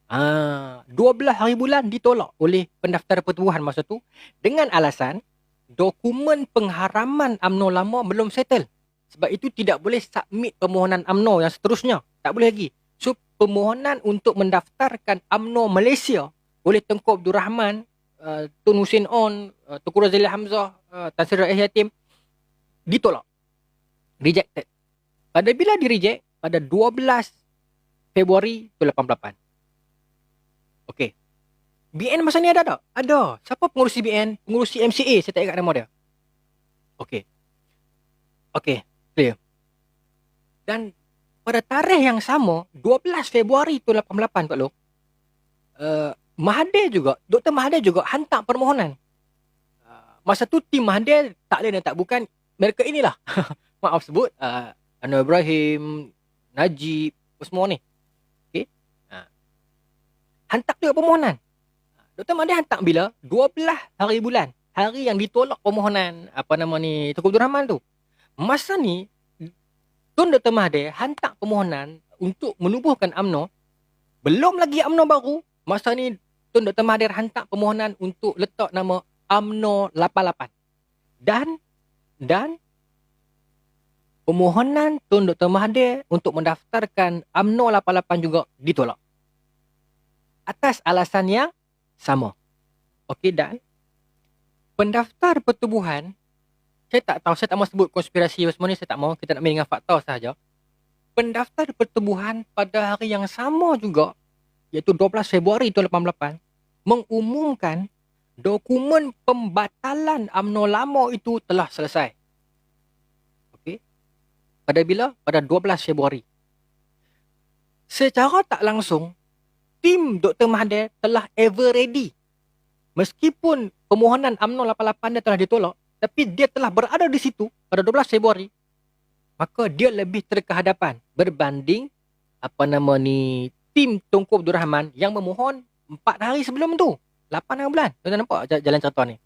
12 hari bulan ditolak oleh pendaftar pertubuhan masa tu dengan alasan dokumen pengharaman UMNO lama belum settle. Sebab itu tidak boleh submit permohonan UMNO yang seterusnya. Tak boleh lagi. So, permohonan untuk mendaftarkan UMNO Malaysia oleh Tengku Abdul Rahman, Tun Hussein On, Tengku Razali Hamzah, Tan Sri Rais Yatim, ditolak. Rejected. Pada bila di reject? Pada 12 Februari 88. Okey. BN masa ni ada tak? Ada. Siapa pengurusi BN? Pengurusi MCA, saya tak ingat nama dia. Okey. Okey, clear. Dan pada tarikh yang sama, 12 Februari 88, Pak Long, Mahathir juga, Dr. Mahathir juga hantar permohonan. Masa tu tim Mahathir tak lain dan tak bukan mereka inilah. Maaf sebut, Anwar Ibrahim, Najib, semua ni. Okay. Hantar juga permohonan. Dr. Mahathir hantar bila? 12 hari bulan. Hari yang ditolak permohonan Tengku Abdul Rahman tu. Masa ni Tun Dr. Mahathir hantar permohonan untuk menubuhkan UMNO. Belum lagi UMNO baru. Masa ni Tun Dr. Mahathir hantar permohonan untuk letak nama UMNO 88. Dan permohonan Tun Dr. Mahathir untuk mendaftarkan UMNO 88 juga ditolak. Atas alasan yang sama. Okey, dan pendaftar pertubuhan, saya tak tahu, saya tak mahu sebut konspirasi semua ni, saya tak mahu, kita nak main dengan fakta sahaja. Pendaftar pertubuhan pada hari yang sama juga, iaitu 12 Februari 2088, mengumumkan dokumen pembatalan UMNO lama itu telah selesai. Okey. Pada bila? Pada 12 Februari. Secara tak langsung, tim Dr. Mahathir telah ever ready. Meskipun permohonan UMNO 88 dia telah ditolak, tapi dia telah berada di situ pada 12 Februari. Maka dia lebih terkehadapan berbanding tim Tengku Abdul Rahman yang memohon 4 hari sebelum tu. 8 hari bulan. Tuan nampak jalan cerita ni?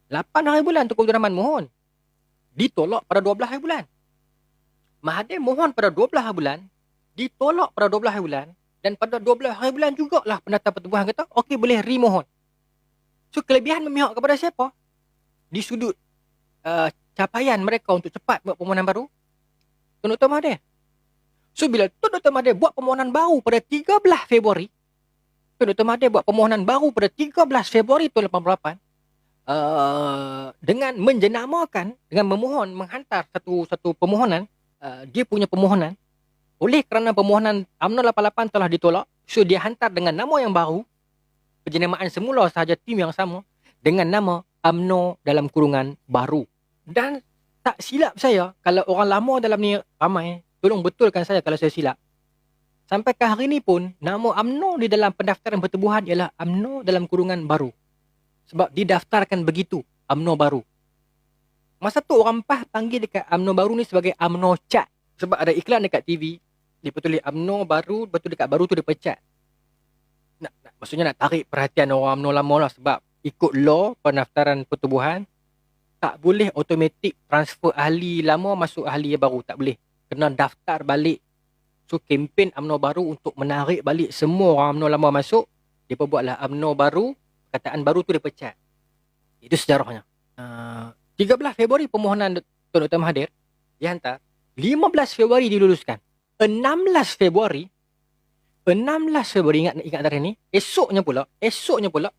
8 hari bulan Tengku Abdul Rahman mohon. Ditolak pada 12 hari bulan. Mahathir mohon pada 12 hari bulan. Ditolak pada 12 hari bulan. Dan pada 12 hari bulan jugalah pendaftar pertubuhan kata, okey, boleh remohon. So, kelebihan memihak kepada siapa? Di sudut capaian mereka untuk cepat buat permohonan baru, Tun Dr. Mahathir. So, bila Tun Dr. Mahathir buat permohonan baru pada 13 Februari, Tun Dr. Mahathir buat permohonan baru pada 13 Februari 2088, dengan menjenamakan, dengan memohon, menghantar satu permohonan, dia punya permohonan, oleh kerana permohonan UMNO 88 telah ditolak, so dia hantar dengan nama yang baru, penjenamaan semula sahaja tim yang sama, dengan nama UMNO dalam kurungan baru. Dan tak silap saya, kalau orang lama dalam ni ramai, tolong betulkan saya kalau saya silap. Sampai ke hari ni pun, nama UMNO di dalam pendaftaran pertubuhan ialah UMNO dalam kurungan baru. Sebab didaftarkan begitu, UMNO baru. Masa tu orang PAS panggil dekat UMNO baru ni sebagai UMNO Cat. Sebab ada iklan dekat TV, dia tulis UMNO baru, betul dekat baru tu dia pecat. Maksudnya nak tarik perhatian orang UMNO lama lah, sebab ikut law pendaftaran pertubuhan, tak boleh automatic transfer ahli lama masuk ahli yang baru. Tak boleh. Kena daftar balik. So, kempen UMNO baru untuk menarik balik semua orang UMNO lama masuk. Dia buatlah UMNO baru. Perkataan baru tu dia pecat. Itu sejarahnya. 13 Februari permohonan Tun Dr. Mahathir dihantar. 15 Februari diluluskan. 16 Februari ingat hari ni. Esoknya pula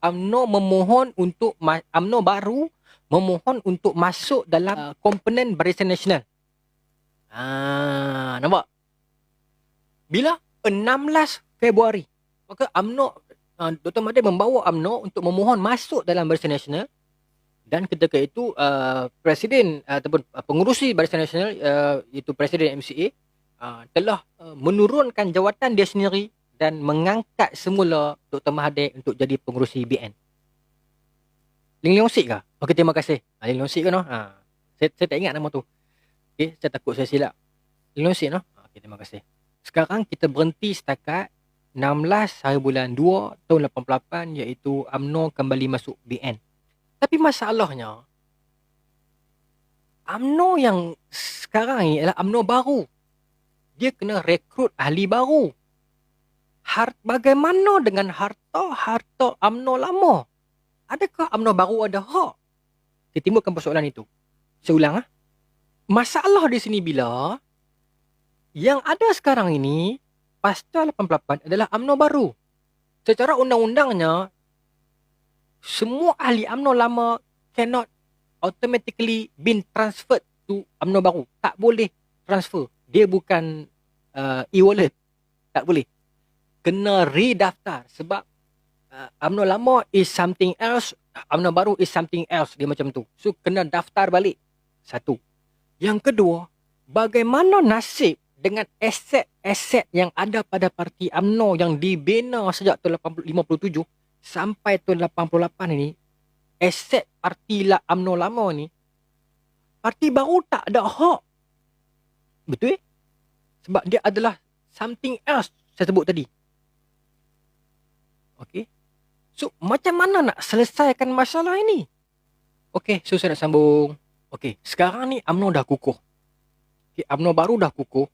UMNO memohon untuk UMNO baru memohon untuk masuk dalam komponen Barisan Nasional. Nampak? Bila 16 Februari. Maka UMNO Dr. Mahathir membawa UMNO untuk memohon masuk dalam Barisan Nasional. Dan ketika itu Presiden ataupun pengurusi Barisan Nasional iaitu Presiden MCA telah menurunkan jawatan dia sendiri dan mengangkat semula Dr. Mahathir untuk jadi pengurusi BN. Ling Leong Sik ke? Okey, terima kasih. Ling Leong Sik ke no? Saya tak ingat nama tu. Okey, saya takut saya silap. Ling Leong Sik no? Okey, terima kasih. Sekarang kita berhenti setakat 16 hari bulan 2 tahun 88 iaitu UMNO kembali masuk BN. Tapi masalahnya UMNO yang sekarang ni adalah UMNO baru. Dia kena rekrut ahli baru. Bagaimana dengan harta UMNO lama? Adakah UMNO baru ada hak? Dia timbulkan persoalan itu. Saya ulang. Masalah di sini bila yang ada sekarang ini pasca 88 adalah UMNO baru. Secara undang-undangnya semua ahli UMNO lama cannot automatically been transferred to UMNO baru. Tak boleh transfer. Dia bukan e-wallet. Tak boleh. Kena redaftar sebab UMNO lama is something else, UMNO baru is something else. Dia macam tu. So, kena daftar balik. Satu. Yang kedua, bagaimana nasib dengan aset-aset yang ada pada parti UMNO yang dibina sejak tahun 57 sampai tahun 88 ini, aset parti UMNO lama ni, parti baru tak ada hak. Betul? Sebab dia adalah something else saya sebut tadi. Okey. So, macam mana nak selesaikan masalah ini? Okey, so saya nak sambung. Okey, sekarang ni UMNO dah kukuh. Okay, UMNO baru dah kukuh.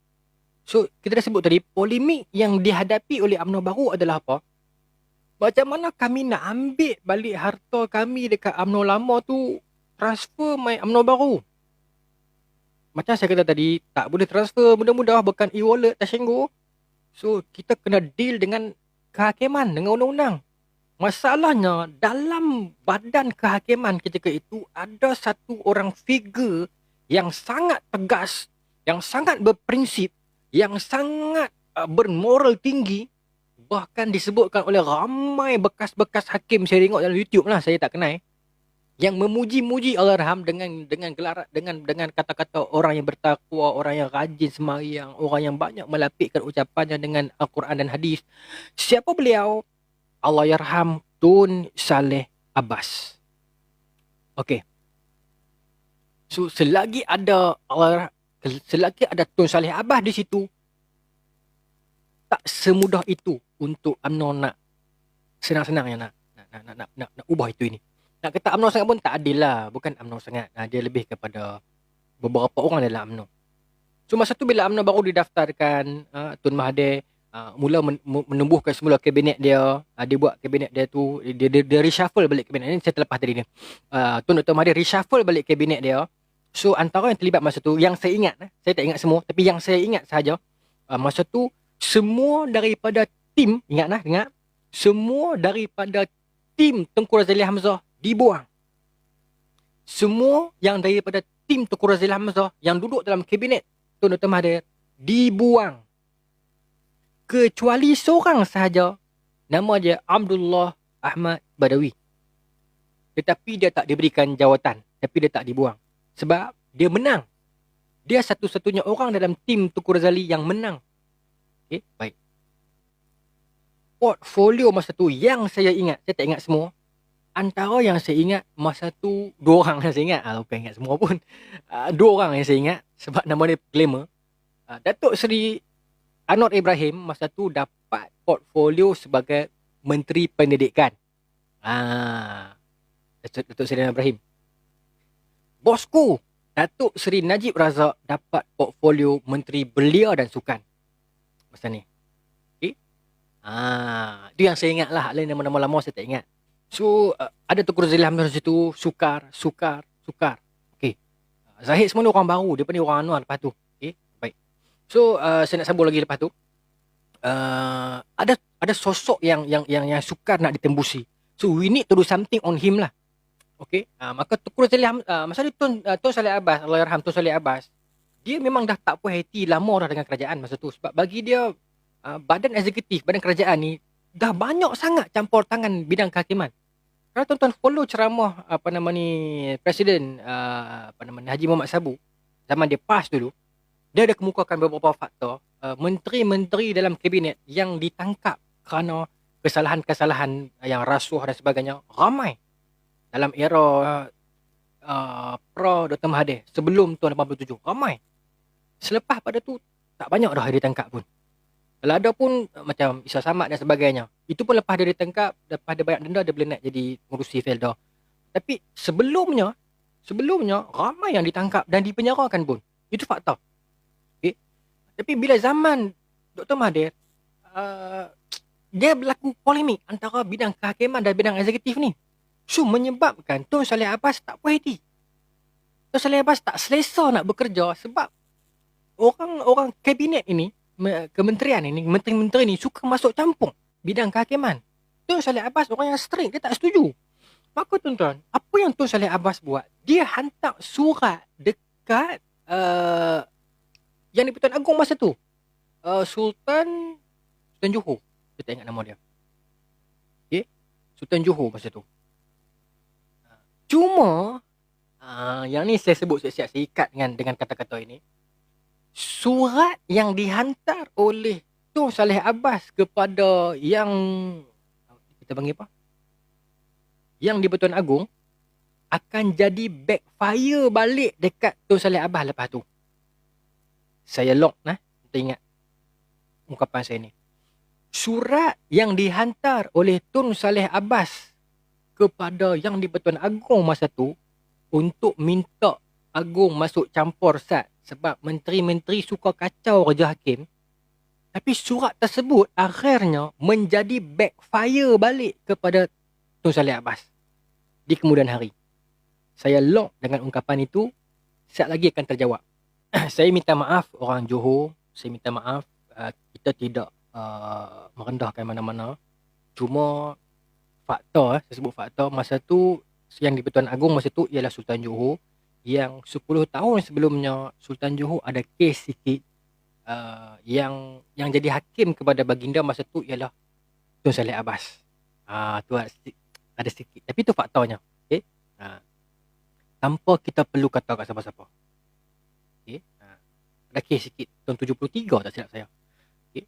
So, kita dah sebut tadi, polemik yang dihadapi oleh UMNO baru adalah apa? Macam mana kami nak ambil balik harta kami dekat UMNO lama tu, transfer my UMNO baru? Macam saya kata tadi, tak boleh transfer mudah-mudah, bukan e-wallet, Tashengo. So, kita kena deal dengan kehakiman, dengan undang-undang. Masalahnya, dalam badan kehakiman ketika itu, ada satu orang figure yang sangat tegas, yang sangat berprinsip, yang sangat bermoral tinggi, bahkan disebutkan oleh ramai bekas-bekas hakim saya tengok dalam YouTube lah, saya tak kenal, yang memuji-muji Allahyarham dengan gelar, dengan kata-kata orang yang bertakwa, orang yang rajin sembahyang, orang yang banyak melapikkan ucapannya dengan Al-Quran dan hadis. Siapa beliau? Allahyarham Tun Saleh Abbas. Okey. So, selagi ada Tun Saleh Abbas di situ, tak semudah itu untuk UMNO nak senang-senangnya nak ubah itu ini. Nak kata UMNO sangat pun tak adil lah. Bukan UMNO sangat. Dia lebih kepada beberapa orang dalam UMNO. So, masa tu bila UMNO baru didaftarkan, Tun Mahathir mula menumbuhkan semula kabinet dia. Dia buat kabinet dia tu. Dia reshuffle balik kabinet. Ini saya terlepas tadi ni. Tun Dr. Mahathir reshuffle balik kabinet dia. So, antara yang terlibat masa tu, yang saya ingat, saya tak ingat semua, tapi yang saya ingat sahaja, masa tu, semua daripada tim, dengar, semua daripada tim Tengku Razali Hamzah dibuang. Semua yang daripada tim Tengku Razali Hamzah yang duduk dalam kabinet Tun Dr. Mahathir dibuang. Kecuali seorang sahaja, nama dia Abdullah Ahmad Badawi. Tetapi dia tak diberikan jawatan, tapi dia tak dibuang. Sebab dia menang. Dia satu-satunya orang dalam tim Tengku Razali yang menang. Okay, baik. Portfolio masa tu yang saya ingat, saya tak ingat semua. Antara yang saya ingat masa tu, dua orang yang saya ingat. Bukan ingat semua pun. Dua orang yang saya ingat. Sebab nama dia glamour. Datuk Seri Anwar Ibrahim masa tu dapat portfolio sebagai Menteri Pendidikan. Datuk Seri Anwar Ibrahim. Bosku, Datuk Seri Najib Razak dapat portfolio Menteri Belia dan Sukan. Masa ni. Okay. Itu yang saya ingat lah. Lain nama-nama lama saya tak ingat. So, ada Tengku Razali Hamid situ. Sukar. Okay. Zahid semua ni orang baru. Dia ni orang Anwar lepas tu. Okay. Baik. So, saya nak sambung lagi lepas tu. Ada sosok yang sukar nak ditembusi. So, we need to do something on him lah. Okay. Maka Tengku Razali Hamid, masa ni Tun Saleh Abbas, Allahyarham Tun Saleh Abbas, dia memang dah tak puas hati lama dah dengan kerajaan masa tu. Sebab bagi dia, badan eksekutif, badan kerajaan ni dah banyak sangat campur tangan bidang kehakiman. Kalau tuan-tuan follow ceramah Presiden Haji Muhammad Sabu zaman dia PAS dulu, dia ada kemukakan beberapa faktor menteri-menteri dalam kabinet yang ditangkap kerana kesalahan-kesalahan yang rasuah dan sebagainya ramai dalam era pro Dr. Mahathir sebelum tahun 87 ramai. Selepas pada tu tak banyak dah dia ditangkap pun. Kalau ada pun macam Isa Samad dan sebagainya. Itu pun lepas dia ditangkap, lepas dia bayar denda, dia boleh nak jadi pengurusi Felda. Tapi sebelumnya ramai yang ditangkap dan dipenjarakan pun. Itu fakta. Okay. Tapi bila zaman Dr. Mahathir, dia berlaku polemik antara bidang kehakiman dan bidang eksekutif ni. So menyebabkan Tun Saleh Abbas tak puas hati. Tun Saleh Abbas tak selesa nak bekerja sebab orang kabinet ini, kementerian ini, menteri-menteri ni suka masuk campur bidang kehakiman. Tun Saleh Abbas orang yang strict, dia tak setuju. Maka tuan-tuan, apa yang Tun Saleh Abbas buat? Dia hantar surat dekat yang di-Pertuan Agong masa tu. Sultan Johor. Saya tak ingat nama dia. Okay? Sultan Johor masa tu. Cuma yang ni saya sebut siap-siap, saya ikat dengan kata-kata ini. Surat yang dihantar oleh Tun Saleh Abbas kepada yang kita panggil apa? Yang di Pertuan Agong akan jadi backfire balik dekat Tun Saleh Abbas lepas tu. Saya lock kita ingat ungkapan saya ni. Surat yang dihantar oleh Tun Saleh Abbas kepada yang di Pertuan Agong masa tu untuk minta Agong masuk campur sat sebab menteri-menteri suka kacau kerja hakim. Tapi surat tersebut akhirnya menjadi backfire balik kepada Tun Saleh Abbas di kemudian hari. Saya lock dengan ungkapan itu, sekejap lagi akan terjawab. Saya minta maaf orang Johor, saya minta maaf, kita tidak merendahkan mana-mana. Cuma fakta, saya sebut fakta, masa tu yang di Pertuan Agong masa tu ialah Sultan Johor, yang 10 tahun sebelumnya Sultan Johor ada kes sikit, yang jadi hakim kepada baginda masa tu ialah Tun Saleh Abbas. Tu ada sikit, tapi tu faktanya. Okay? Tanpa kita perlu kata kat siapa-siapa. Okay? Ada kes sikit tahun 73 tak silap saya. Okay?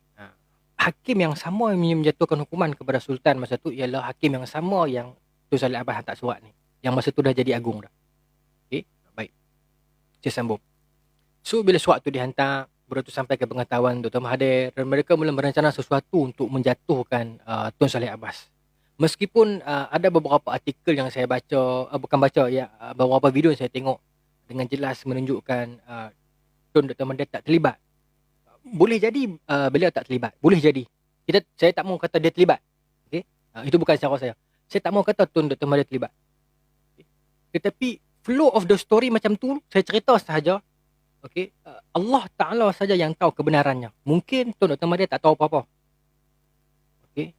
Hakim yang sama yang menjatuhkan hukuman kepada Sultan masa tu ialah hakim yang sama yang Tun Saleh Abbas hantar surat ni, yang masa tu dah jadi agung dah. Okay? Baik. Saya sambung. So bila surat tu dihantar, baru tu sampai ke pengetahuan Dr. Mahathir, dan mereka mula merencana sesuatu untuk menjatuhkan Tun Saleh Abbas. Meskipun ada beberapa artikel yang saya baca, beberapa video yang saya tengok dengan jelas menunjukkan Tun Dr. Mahathir tak terlibat. Boleh jadi beliau tak terlibat. Boleh jadi. Saya tak mau kata dia terlibat. Okay? Itu bukan cara saya. Saya tak mau kata Tun Dr. Mahathir terlibat. Okay? Tetapi flow of the story macam tu, saya cerita sahaja. Okay? Allah Ta'ala saja yang tahu kebenarannya. Mungkin Tun Dr. Mahathir tak tahu apa-apa. Okay?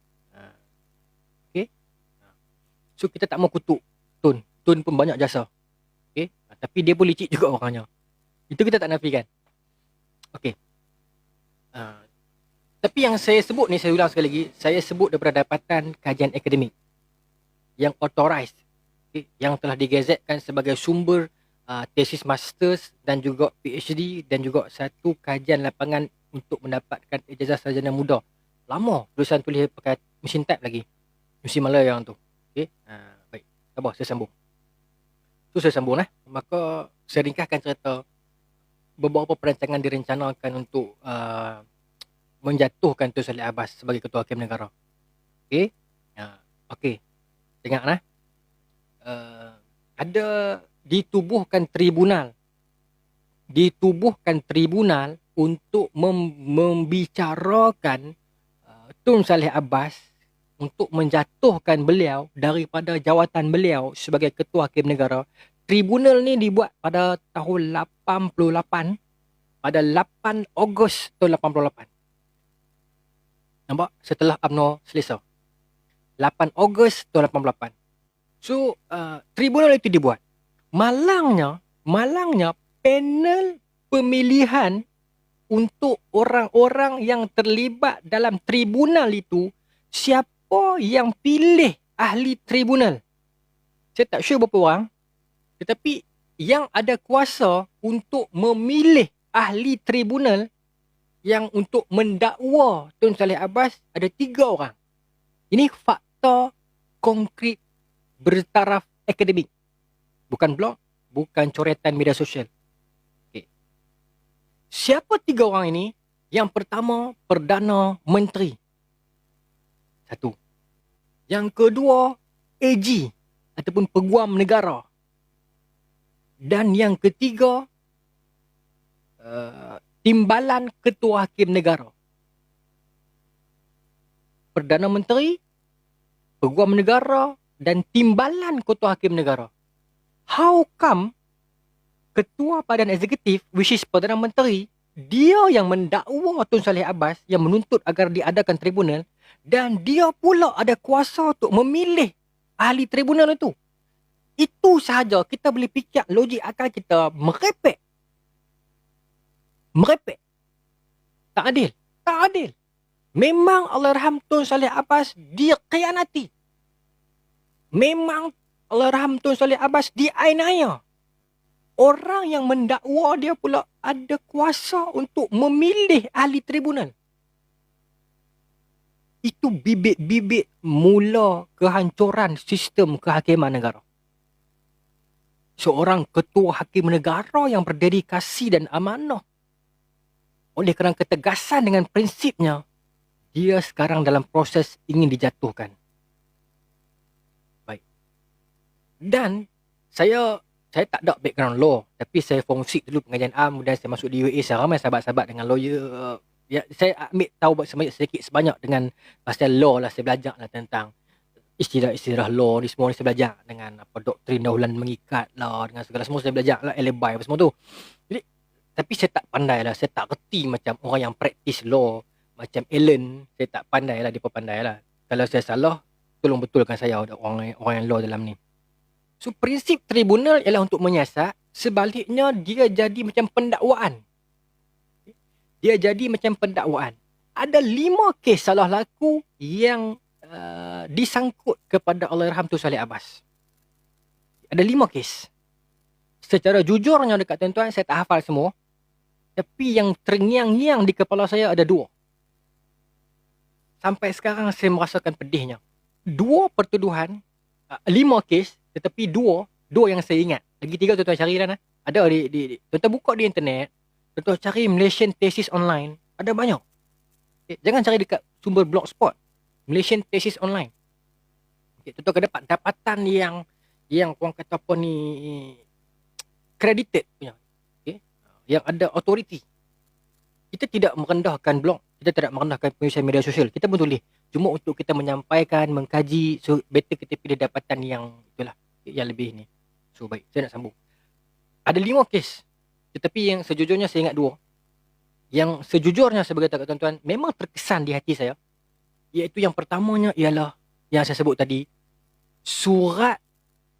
Okay? So kita tak mau kutuk Tun. Tun pun banyak jasa. Okay? Tapi dia pun licik juga orangnya. Itu kita tak nafikan. Okay. Tapi yang saya sebut ni, saya ulang sekali lagi, saya sebut daripada dapatan kajian akademik yang authorized, okay, yang telah digazetkan sebagai sumber tesis masters dan juga PhD dan juga satu kajian lapangan untuk mendapatkan ijazah sarjana muda. Lama tulisan tulis pakai mesin type lagi. Mesin Malaya yang tu. Okay. Baik. Sabar, saya sambung. Tu saya sambung Maka saya ringkaskan cerita. Beberapa perancangan direncanakan untuk menjatuhkan Tun Saleh Abbas sebagai Ketua Hakim Negara. Okey. Okey. Tengok ada ditubuhkan tribunal untuk membicarakan Tun Saleh Abbas untuk menjatuhkan beliau daripada jawatan beliau sebagai Ketua Hakim Negara. Tribunal ni dibuat pada tahun 88, pada 8 Ogos tahun 88. Nampak? Setelah UMNO selesa. 8 Ogos tahun 88. So, tribunal itu dibuat. Malangnya panel pemilihan untuk orang-orang yang terlibat dalam tribunal itu, siapa yang pilih ahli tribunal? Saya tak sure berapa orang, tetapi yang ada kuasa untuk memilih ahli tribunal yang untuk mendakwa Tun Saleh Abbas ada 3 orang. Ini fakta konkret bertaraf akademik. Bukan blog, bukan coretan media sosial. Okay. Siapa 3 orang ini? Yang pertama, Perdana Menteri. 1. Yang kedua, AG ataupun Peguam Negara. Dan yang ketiga, Timbalan Ketua Hakim Negara. Perdana Menteri, Peguam Negara dan Timbalan Ketua Hakim Negara. How come Ketua Badan Eksekutif, which is Perdana Menteri, dia yang mendakwa Tun Saleh Abbas, yang menuntut agar diadakan tribunal, dan dia pula ada kuasa untuk memilih ahli tribunal itu. Itu sahaja kita boleh fikir logik akal kita merepek. Tak adil. Memang Allahyarham Tun Saleh Abbas dia khianati. Memang Allahyarham Tun Saleh Abbas dianiaya. Orang yang mendakwa dia pula ada kuasa untuk memilih ahli tribunal. Itu bibit-bibit mula kehancuran sistem kehakiman negara. Seorang ketua hakim negara yang berdedikasi dan amanah. Oleh kerana ketegasan dengan prinsipnya, dia sekarang dalam proses ingin dijatuhkan. Baik. Dan saya tak ada background law, tapi saya fungsi dulu pengajian am, dan saya masuk di UAE, saya ramai sahabat-sahabat dengan lawyer. Ya, saya ambil tahu sedikit sebanyak dengan pasal law lah, saya belajar lah tentang istilah law ni semua ni, saya belajar dengan apa doktrin daulan mengikat lah, dengan segala semua saya belajar lah, alibi apa semua tu. Jadi, tapi saya tak pandai lah, saya tak reti macam orang yang practice law, macam Alan, saya tak pandai lah, dia pun pandai lah. Kalau saya salah, tolong betulkan saya, orang yang law dalam ni. So, prinsip tribunal ialah untuk menyiasat, sebaliknya dia jadi macam pendakwaan. Ada 5 kes salah laku yang disangkut kepada Allahyarham Tun Saleh Abbas. Ada 5 kes. Secara jujurnya dekat tuan-tuan, saya tak hafal semua. Tapi yang terngiang-ngiang di kepala saya ada 2. Sampai sekarang saya merasakan pedihnya. 2 pertuduhan, 5 kes, tetapi 2 yang saya ingat. Lagi 3 tuan-tuan cari lah. Ada tuan-tuan buka di internet, tuan-tuan cari Malaysian Thesis Online, ada banyak. Jangan cari dekat sumber blogspot. Malaysian Thesis Online. Tuan-tuan akan dapat dapatan yang orang kata apa ni, credited punya. Yang ada authority. Kita tidak merendahkan blog, kita tidak merendahkan pengurusan media sosial. Kita pun tulis. Cuma untuk kita menyampaikan, mengkaji, so better kita pilih dapatan yang itulah, yang lebih ni. So baik, saya nak sambung. Ada 5 kes. Tetapi yang sejujurnya saya ingat 2. Yang sejujurnya sebagai kata tuan-tuan, memang terkesan di hati saya. Iaitu yang pertamanya ialah yang saya sebut tadi, surat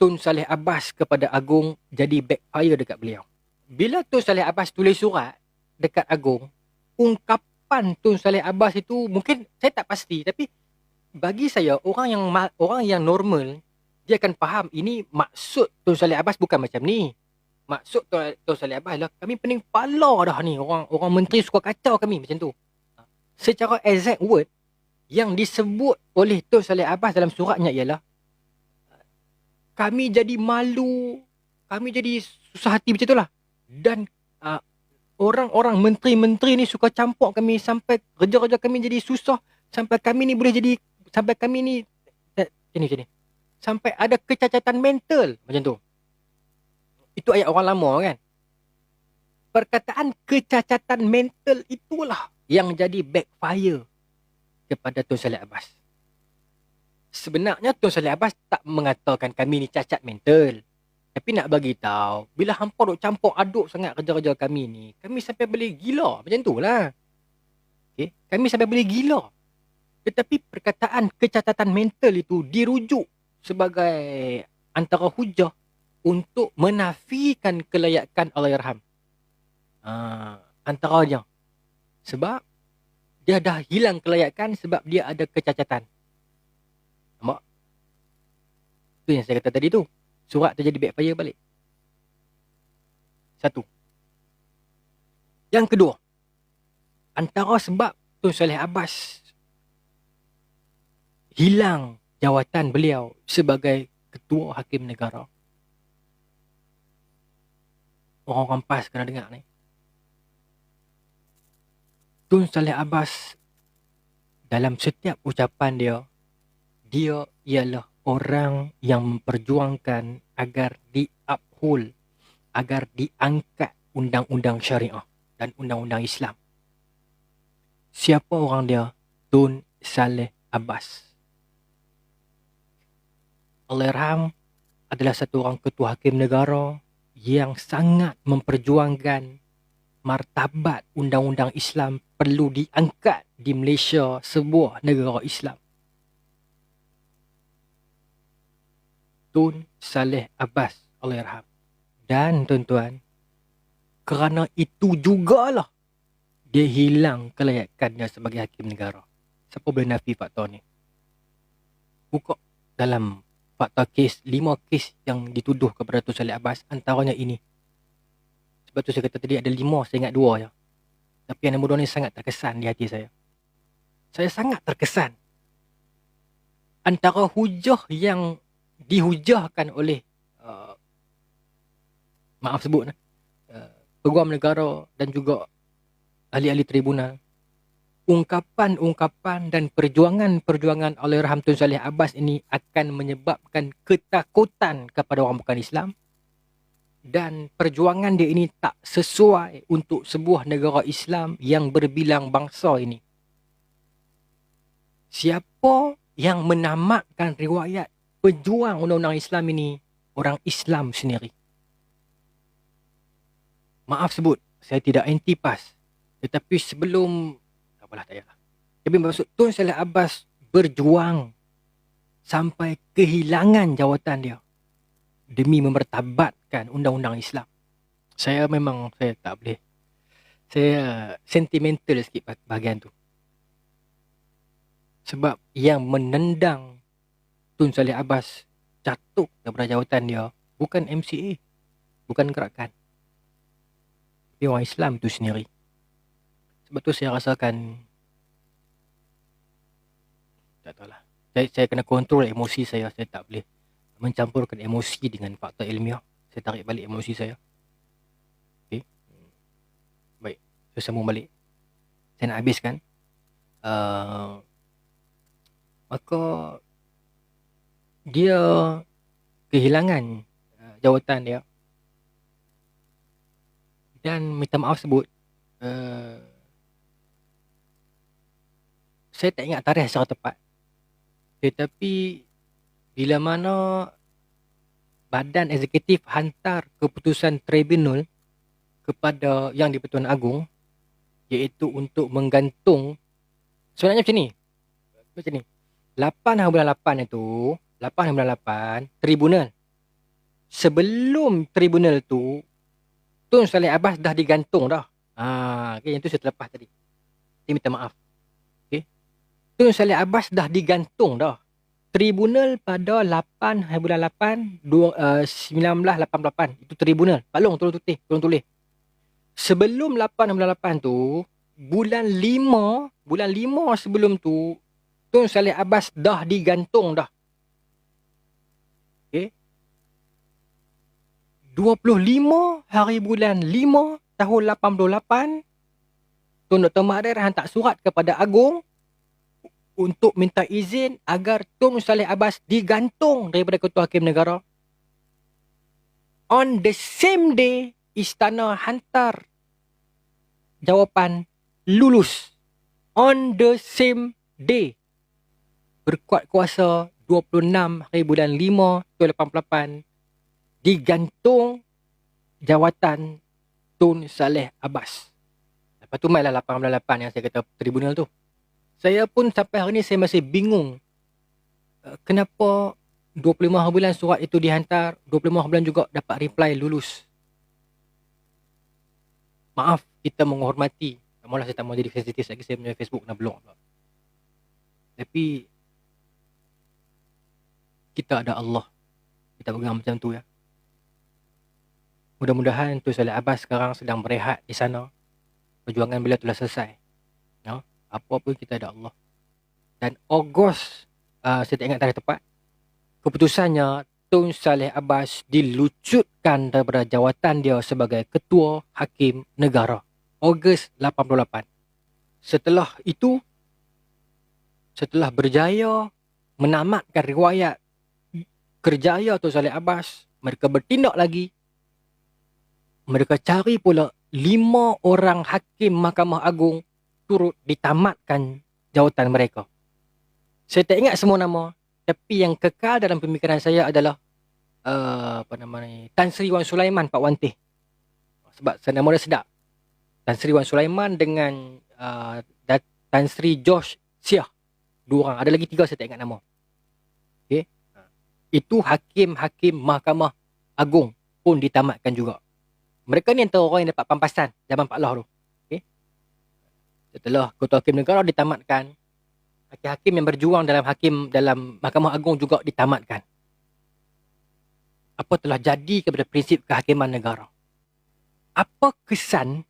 Tun Saleh Abbas kepada Agong jadi backfire dekat beliau. Bila Tun Saleh Abbas tulis surat dekat Agong, ungkapan Tun Saleh Abbas itu mungkin saya tak pasti, tapi bagi saya orang yang normal dia akan faham ini maksud Tun Saleh Abbas bukan macam ni. Maksud Tun Saleh Abbas adalah kami pening pala dah ni, orang menteri suka kacau kami macam tu. Secara exact word yang disebut oleh Tun Saleh Abbas dalam suratnya ialah kami jadi malu, kami jadi susah hati macam itulah. Dan orang-orang menteri-menteri ni suka campur kami sampai kerja-kerja kami jadi susah, sampai kami ni sampai ada kecacatan mental macam tu. Itu ayat orang lama kan. Perkataan kecacatan mental itulah yang jadi backfire kepada Tun Saleh Abbas. Sebenarnya Tun Saleh Abbas tak mengatakan kami ni cacat mental. Tapi nak bagi tahu, bila hampa duk campur aduk sangat kerja-kerja kami ni, kami sampai boleh gila. Macam tu lah. Okay? Kami sampai boleh gila. Tetapi perkataan kecacatan mental itu dirujuk sebagai antara hujah untuk menafikan kelayakan Allahyarham. Antaranya. Sebab dia dah hilang kelayakan sebab dia ada kecacatan. Nampak? Itu yang saya kata tadi tu. Surat tu jadi backfire balik. Satu. Yang kedua. Antara sebab Tun Saleh Abbas hilang jawatan beliau sebagai Ketua Hakim Negara. Orang-orang PAS kena dengar ni. Tun Saleh Abbas dalam setiap ucapan dia ialah orang yang memperjuangkan agar di-uphold, agar diangkat undang-undang syariah dan undang-undang Islam. Siapa orang dia? Tun Saleh Abbas. Allahyarham adalah satu orang ketua hakim negara yang sangat memperjuangkan martabat undang-undang Islam perlu diangkat di Malaysia, sebuah negara Islam. Tun Saleh Abbas, Allahyarham. Dan tuan-tuan, kerana itu jugalah dia hilang kelayakannya sebagai hakim negara. Siapa boleh nafi fakta ni? Buka dalam fakta kes, 5 kes yang dituduh kepada Tun Saleh Abbas, antaranya ini. Sebab tu saya kata tadi ada 5, saya ingat 2 je. Tapi yang nombor 2 ni sangat terkesan di hati saya. Saya sangat terkesan. Antara hujah yang dihujahkan oleh peguam negara dan juga ahli-ahli tribunal, ungkapan-ungkapan dan perjuangan-perjuangan Allahyarham Tun Saleh Abbas ini akan menyebabkan ketakutan kepada orang bukan Islam, dan perjuangan dia ini tak sesuai untuk sebuah negara Islam yang berbilang bangsa ini. Siapa yang menamakkan riwayat pejuang undang-undang Islam ini orang Islam sendiri. Maaf sebut, saya tidak anti PAS. Tetapi sebelum, tak apalah, tak payahlah. Tapi maksud Tun Saleh Abbas berjuang sampai kehilangan jawatan dia demi memertabatkan undang-undang Islam. Saya tak boleh. Saya sentimental sikit bahagian tu. Sebab yang menendang Tun Saleh Abbas jatuh daripada jawatan dia bukan MCA, bukan gerakan, tapi orang Islam tu sendiri. Sebab tu saya rasakan, tak tahulah, saya kena kontrol emosi saya. Saya tak boleh mencampurkan emosi dengan fakta ilmiah. Saya tarik balik emosi saya. Okay. Baik, saya sambung balik. Saya nak habiskan. Maka dia kehilangan jawatan dia. Dan minta maaf sebut, saya tak ingat tarikh secara tepat. Tetapi bila mana badan eksekutif hantar keputusan tribunal kepada Yang di-Pertuan Agong, iaitu untuk menggantung, sebenarnya macam ni. 8 bulan 8 itu, 8 bulan 8, tribunal. Sebelum tribunal tu, Tun Saleh Abbas dah digantung dah. Okay, yang tu saya terlepas tadi. Saya minta maaf. Okay. Tun Saleh Abbas dah digantung dah. Tribunal pada 8 bulan 8, 1988. Itu tribunal. Pak Long, tolong tulis. Sebelum 8 bulan 8 tu, bulan 5 sebelum tu, Tun Saleh Abbas dah digantung dah. Okay. 25 hari bulan 5 tahun 88, Tun Dr. Mahathir hantar surat kepada Agong untuk minta izin agar Tun Saleh Abbas digantung daripada Ketua Hakim Negara. On the same day, istana hantar jawapan lulus. On the same day. Berkuat kuasa 26 hari bulan 5 1988 digantung jawatan Tun Saleh Abbas. Lepas tu mainlah 888 yang saya kata tribunal tu. Saya pun sampai hari ni saya masih bingung. Kenapa 25 hari bulan surat itu dihantar, 25 hari bulan juga dapat reply lulus. Maaf, kita menghormati. Malah saya tak mau jadi sensitif lagi, saya punya Facebook nak block. Tapi kita ada Allah. Kita pegang macam tu ya. Mudah-mudahan Tun Saleh Abbas sekarang sedang berehat di sana. Perjuangan beliau telah selesai. Ya, apa pun kita ada Allah. Dan Ogos, saya tak ingat tarikh tepat, keputusannya Tun Saleh Abbas dilucutkan daripada jawatan dia sebagai Ketua Hakim Negara. Ogos 88. Setelah itu, setelah berjaya menamatkan riwayat kerjaya Tun Saleh Abbas, mereka bertindak lagi. Mereka cari pula 5 orang hakim Mahkamah Agung turut ditamatkan jawatan mereka. Saya tak ingat semua nama, tapi yang kekal dalam pemikiran saya adalah Tan Sri Wan Sulaiman, Pak Wantih. Sebab nama dia sedap. Tan Sri Wan Sulaiman dengan Tan Sri Josh Siah. 2 orang. Ada lagi 3 saya tak ingat nama. Okay. Itu hakim-hakim Mahkamah Agung pun ditamatkan juga. Mereka ni antara orang yang dapat pampasan zaman Pak Lah tu. Okay. Setelah Ketua Hakim Negara ditamatkan, hakim-hakim yang berjuang dalam Mahkamah Agung juga ditamatkan. Apa telah jadi kepada prinsip kehakiman negara? Apa kesan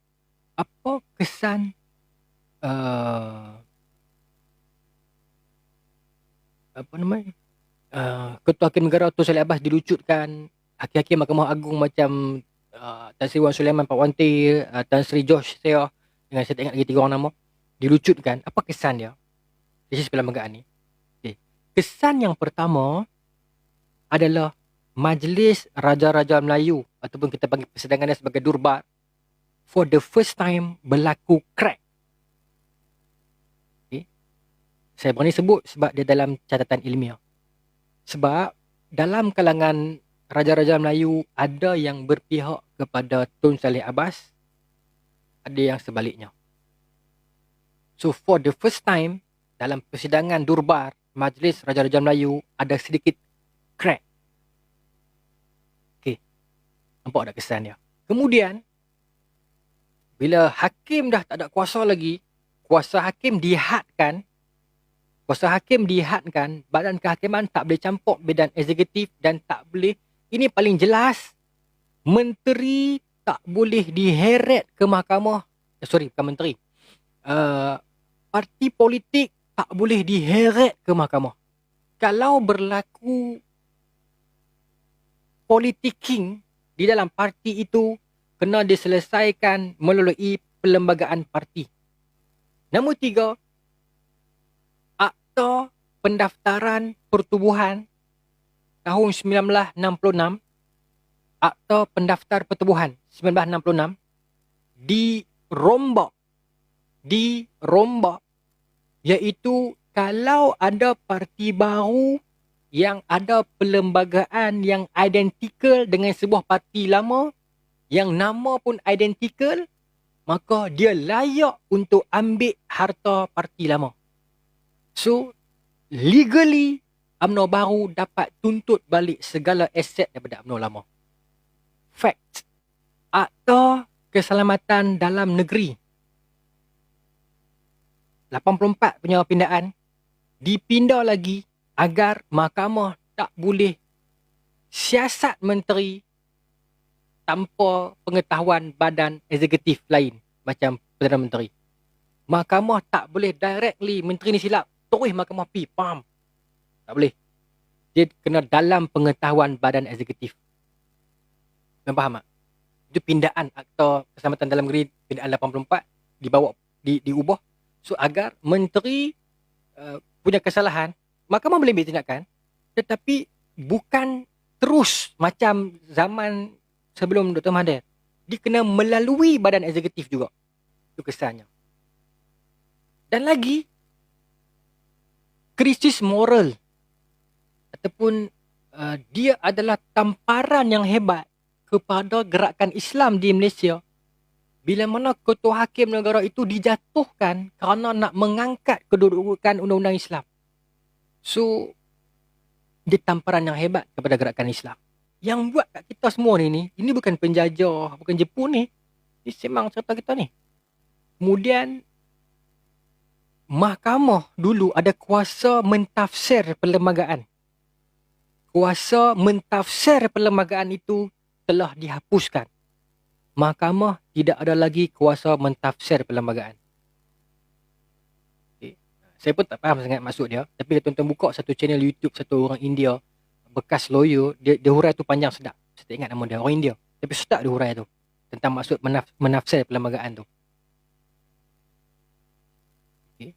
Ketua Hakim Negara Tun Saleh Abbas dilucutkan, hakim-hakim Mahkamah Agung macam Tan Sri Wan Sulaiman, Pak Wanti, Tan Sri Josh saya dengan saya tak ingat lagi 3 orang nama, dilucutkan. Apa kesan dia di sisi perlembagaan ni? Okay. Kesan yang pertama adalah Majlis Raja-Raja Melayu ataupun kita panggil persidangan dia sebagai Durbar for the first time berlaku crack. Okay. Saya berani sebut sebab dia dalam catatan ilmiah. Sebab dalam kalangan Raja-Raja Melayu ada yang berpihak kepada Tun Saleh Abbas, ada yang sebaliknya. So for the first time dalam persidangan Durbar Majlis Raja-Raja Melayu ada sedikit crack. Okay. Nampak tak kesan dia? Kemudian bila hakim dah tak ada kuasa lagi, kuasa hakim dihadkan, badan kehakiman tak boleh campur badan eksekutif dan tak boleh, ini paling jelas, menteri tak boleh diheret ke mahkamah. Bukan menteri. Parti politik tak boleh diheret ke mahkamah. Kalau berlaku politicking di dalam parti itu, kena diselesaikan melalui perlembagaan parti. Nombor 3, Akta Pendaftaran Pertubuhan tahun 1966, Akta Pendaftar Pertubuhan 1966 dirombak, iaitu kalau ada parti baru yang ada perlembagaan yang identikal dengan sebuah parti lama, yang nama pun identikal, maka dia layak untuk ambil harta parti lama. So, legally, UMNO baru dapat tuntut balik segala aset daripada UMNO lama. Fact. Akta Keselamatan Dalam Negeri 84 punya pindaan dipindah lagi agar mahkamah tak boleh siasat menteri tanpa pengetahuan badan eksekutif lain macam Perdana Menteri. Mahkamah tak boleh directly menteri ni silap, terus mahkamah pi, pam. Tak boleh. Dia kena dalam pengetahuan badan eksekutif. Kau faham tak? Itu pindaan Akta Keselamatan Dalam Negeri pindaan 84 dibawa diubah so agar menteri punya kesalahan, mahkamah boleh ambil tindakan, tetapi bukan terus macam zaman sebelum Dr. Mahathir. Dia kena melalui badan eksekutif juga. Itu kesannya. Dan lagi, krisis moral ataupun dia adalah tamparan yang hebat kepada gerakan Islam di Malaysia bila mana ketua hakim negara itu dijatuhkan kerana nak mengangkat kedudukan undang-undang Islam. So, dia tamparan yang hebat kepada gerakan Islam. Yang buat kat kita semua ni, ini bukan penjajah, bukan Jepun ni. Ini semang cerita kita ni. Kemudian, mahkamah dulu ada kuasa mentafsir perlembagaan. Kuasa mentafsir perlembagaan itu telah dihapuskan. Mahkamah tidak ada lagi kuasa mentafsir perlembagaan. Okay. Saya pun tak faham sangat maksud dia. Tapi dia tuan-tuan buka satu channel YouTube satu orang India, bekas lawyer, dia hurai tu panjang sedap. Saya tak ingat nama dia, orang India. Tapi sedap dia hurai tu. Tentang maksud menafsir perlembagaan tu. Okay.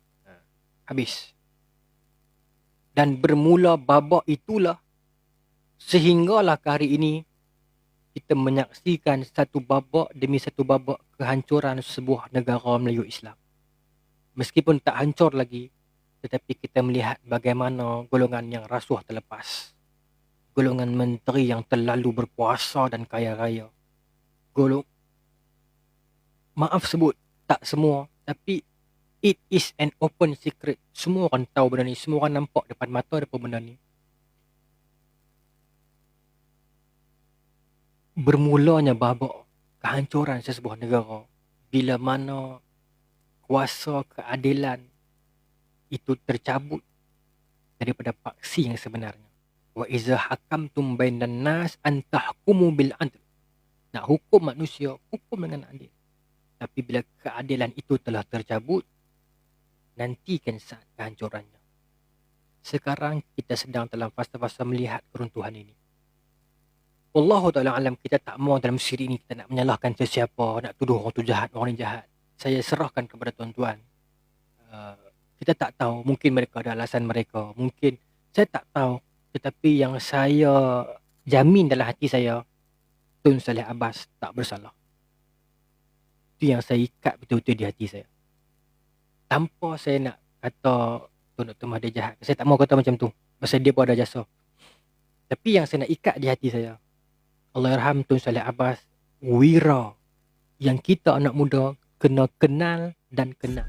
Habis. Dan bermula babak itulah sehinggalah ke hari ini kita menyaksikan satu babak demi satu babak kehancuran sebuah negara Melayu Islam. Meskipun tak hancur lagi, tetapi kita melihat bagaimana golongan yang rasuah terlepas. Golongan menteri yang terlalu berkuasa dan kaya raya. Maaf sebut, tak semua, tapi it is an open secret. Semua orang tahu benda ni, semua orang nampak depan mata depan benda ni. Bermulanya babak kehancuran sesebuah negara bila mana kuasa keadilan itu tercabut daripada paksi yang sebenarnya. Wa iza hakamtum bainan nas an tahkumu bil adl. Nak hukum manusia, hukum dengan adil. Tapi bila keadilan itu telah tercabut, nantikan saat kehancurannya. Sekarang kita sedang dalam fasa-fasa melihat keruntuhan ini. Wallahu ta'ala alam, kita tak mahu dalam siri ini kita nak menyalahkan sesiapa, nak tuduh orang tu jahat, orang ni jahat. Saya serahkan kepada tuan-tuan. Kita tak tahu, mungkin mereka ada alasan mereka. Mungkin, saya tak tahu. Tetapi yang saya jamin dalam hati saya, Tun Saleh Abbas tak bersalah. Itu yang saya ikat betul-betul di hati saya. Tanpa saya nak kata Tun Dr. Mahathir jahat. Saya tak mahu kata macam tu. Pasal dia pun ada jasa. Tapi yang saya nak ikat di hati saya, Allahyarham Tun Saleh Abbas, wira yang kita anak muda kena kenal dan kenal.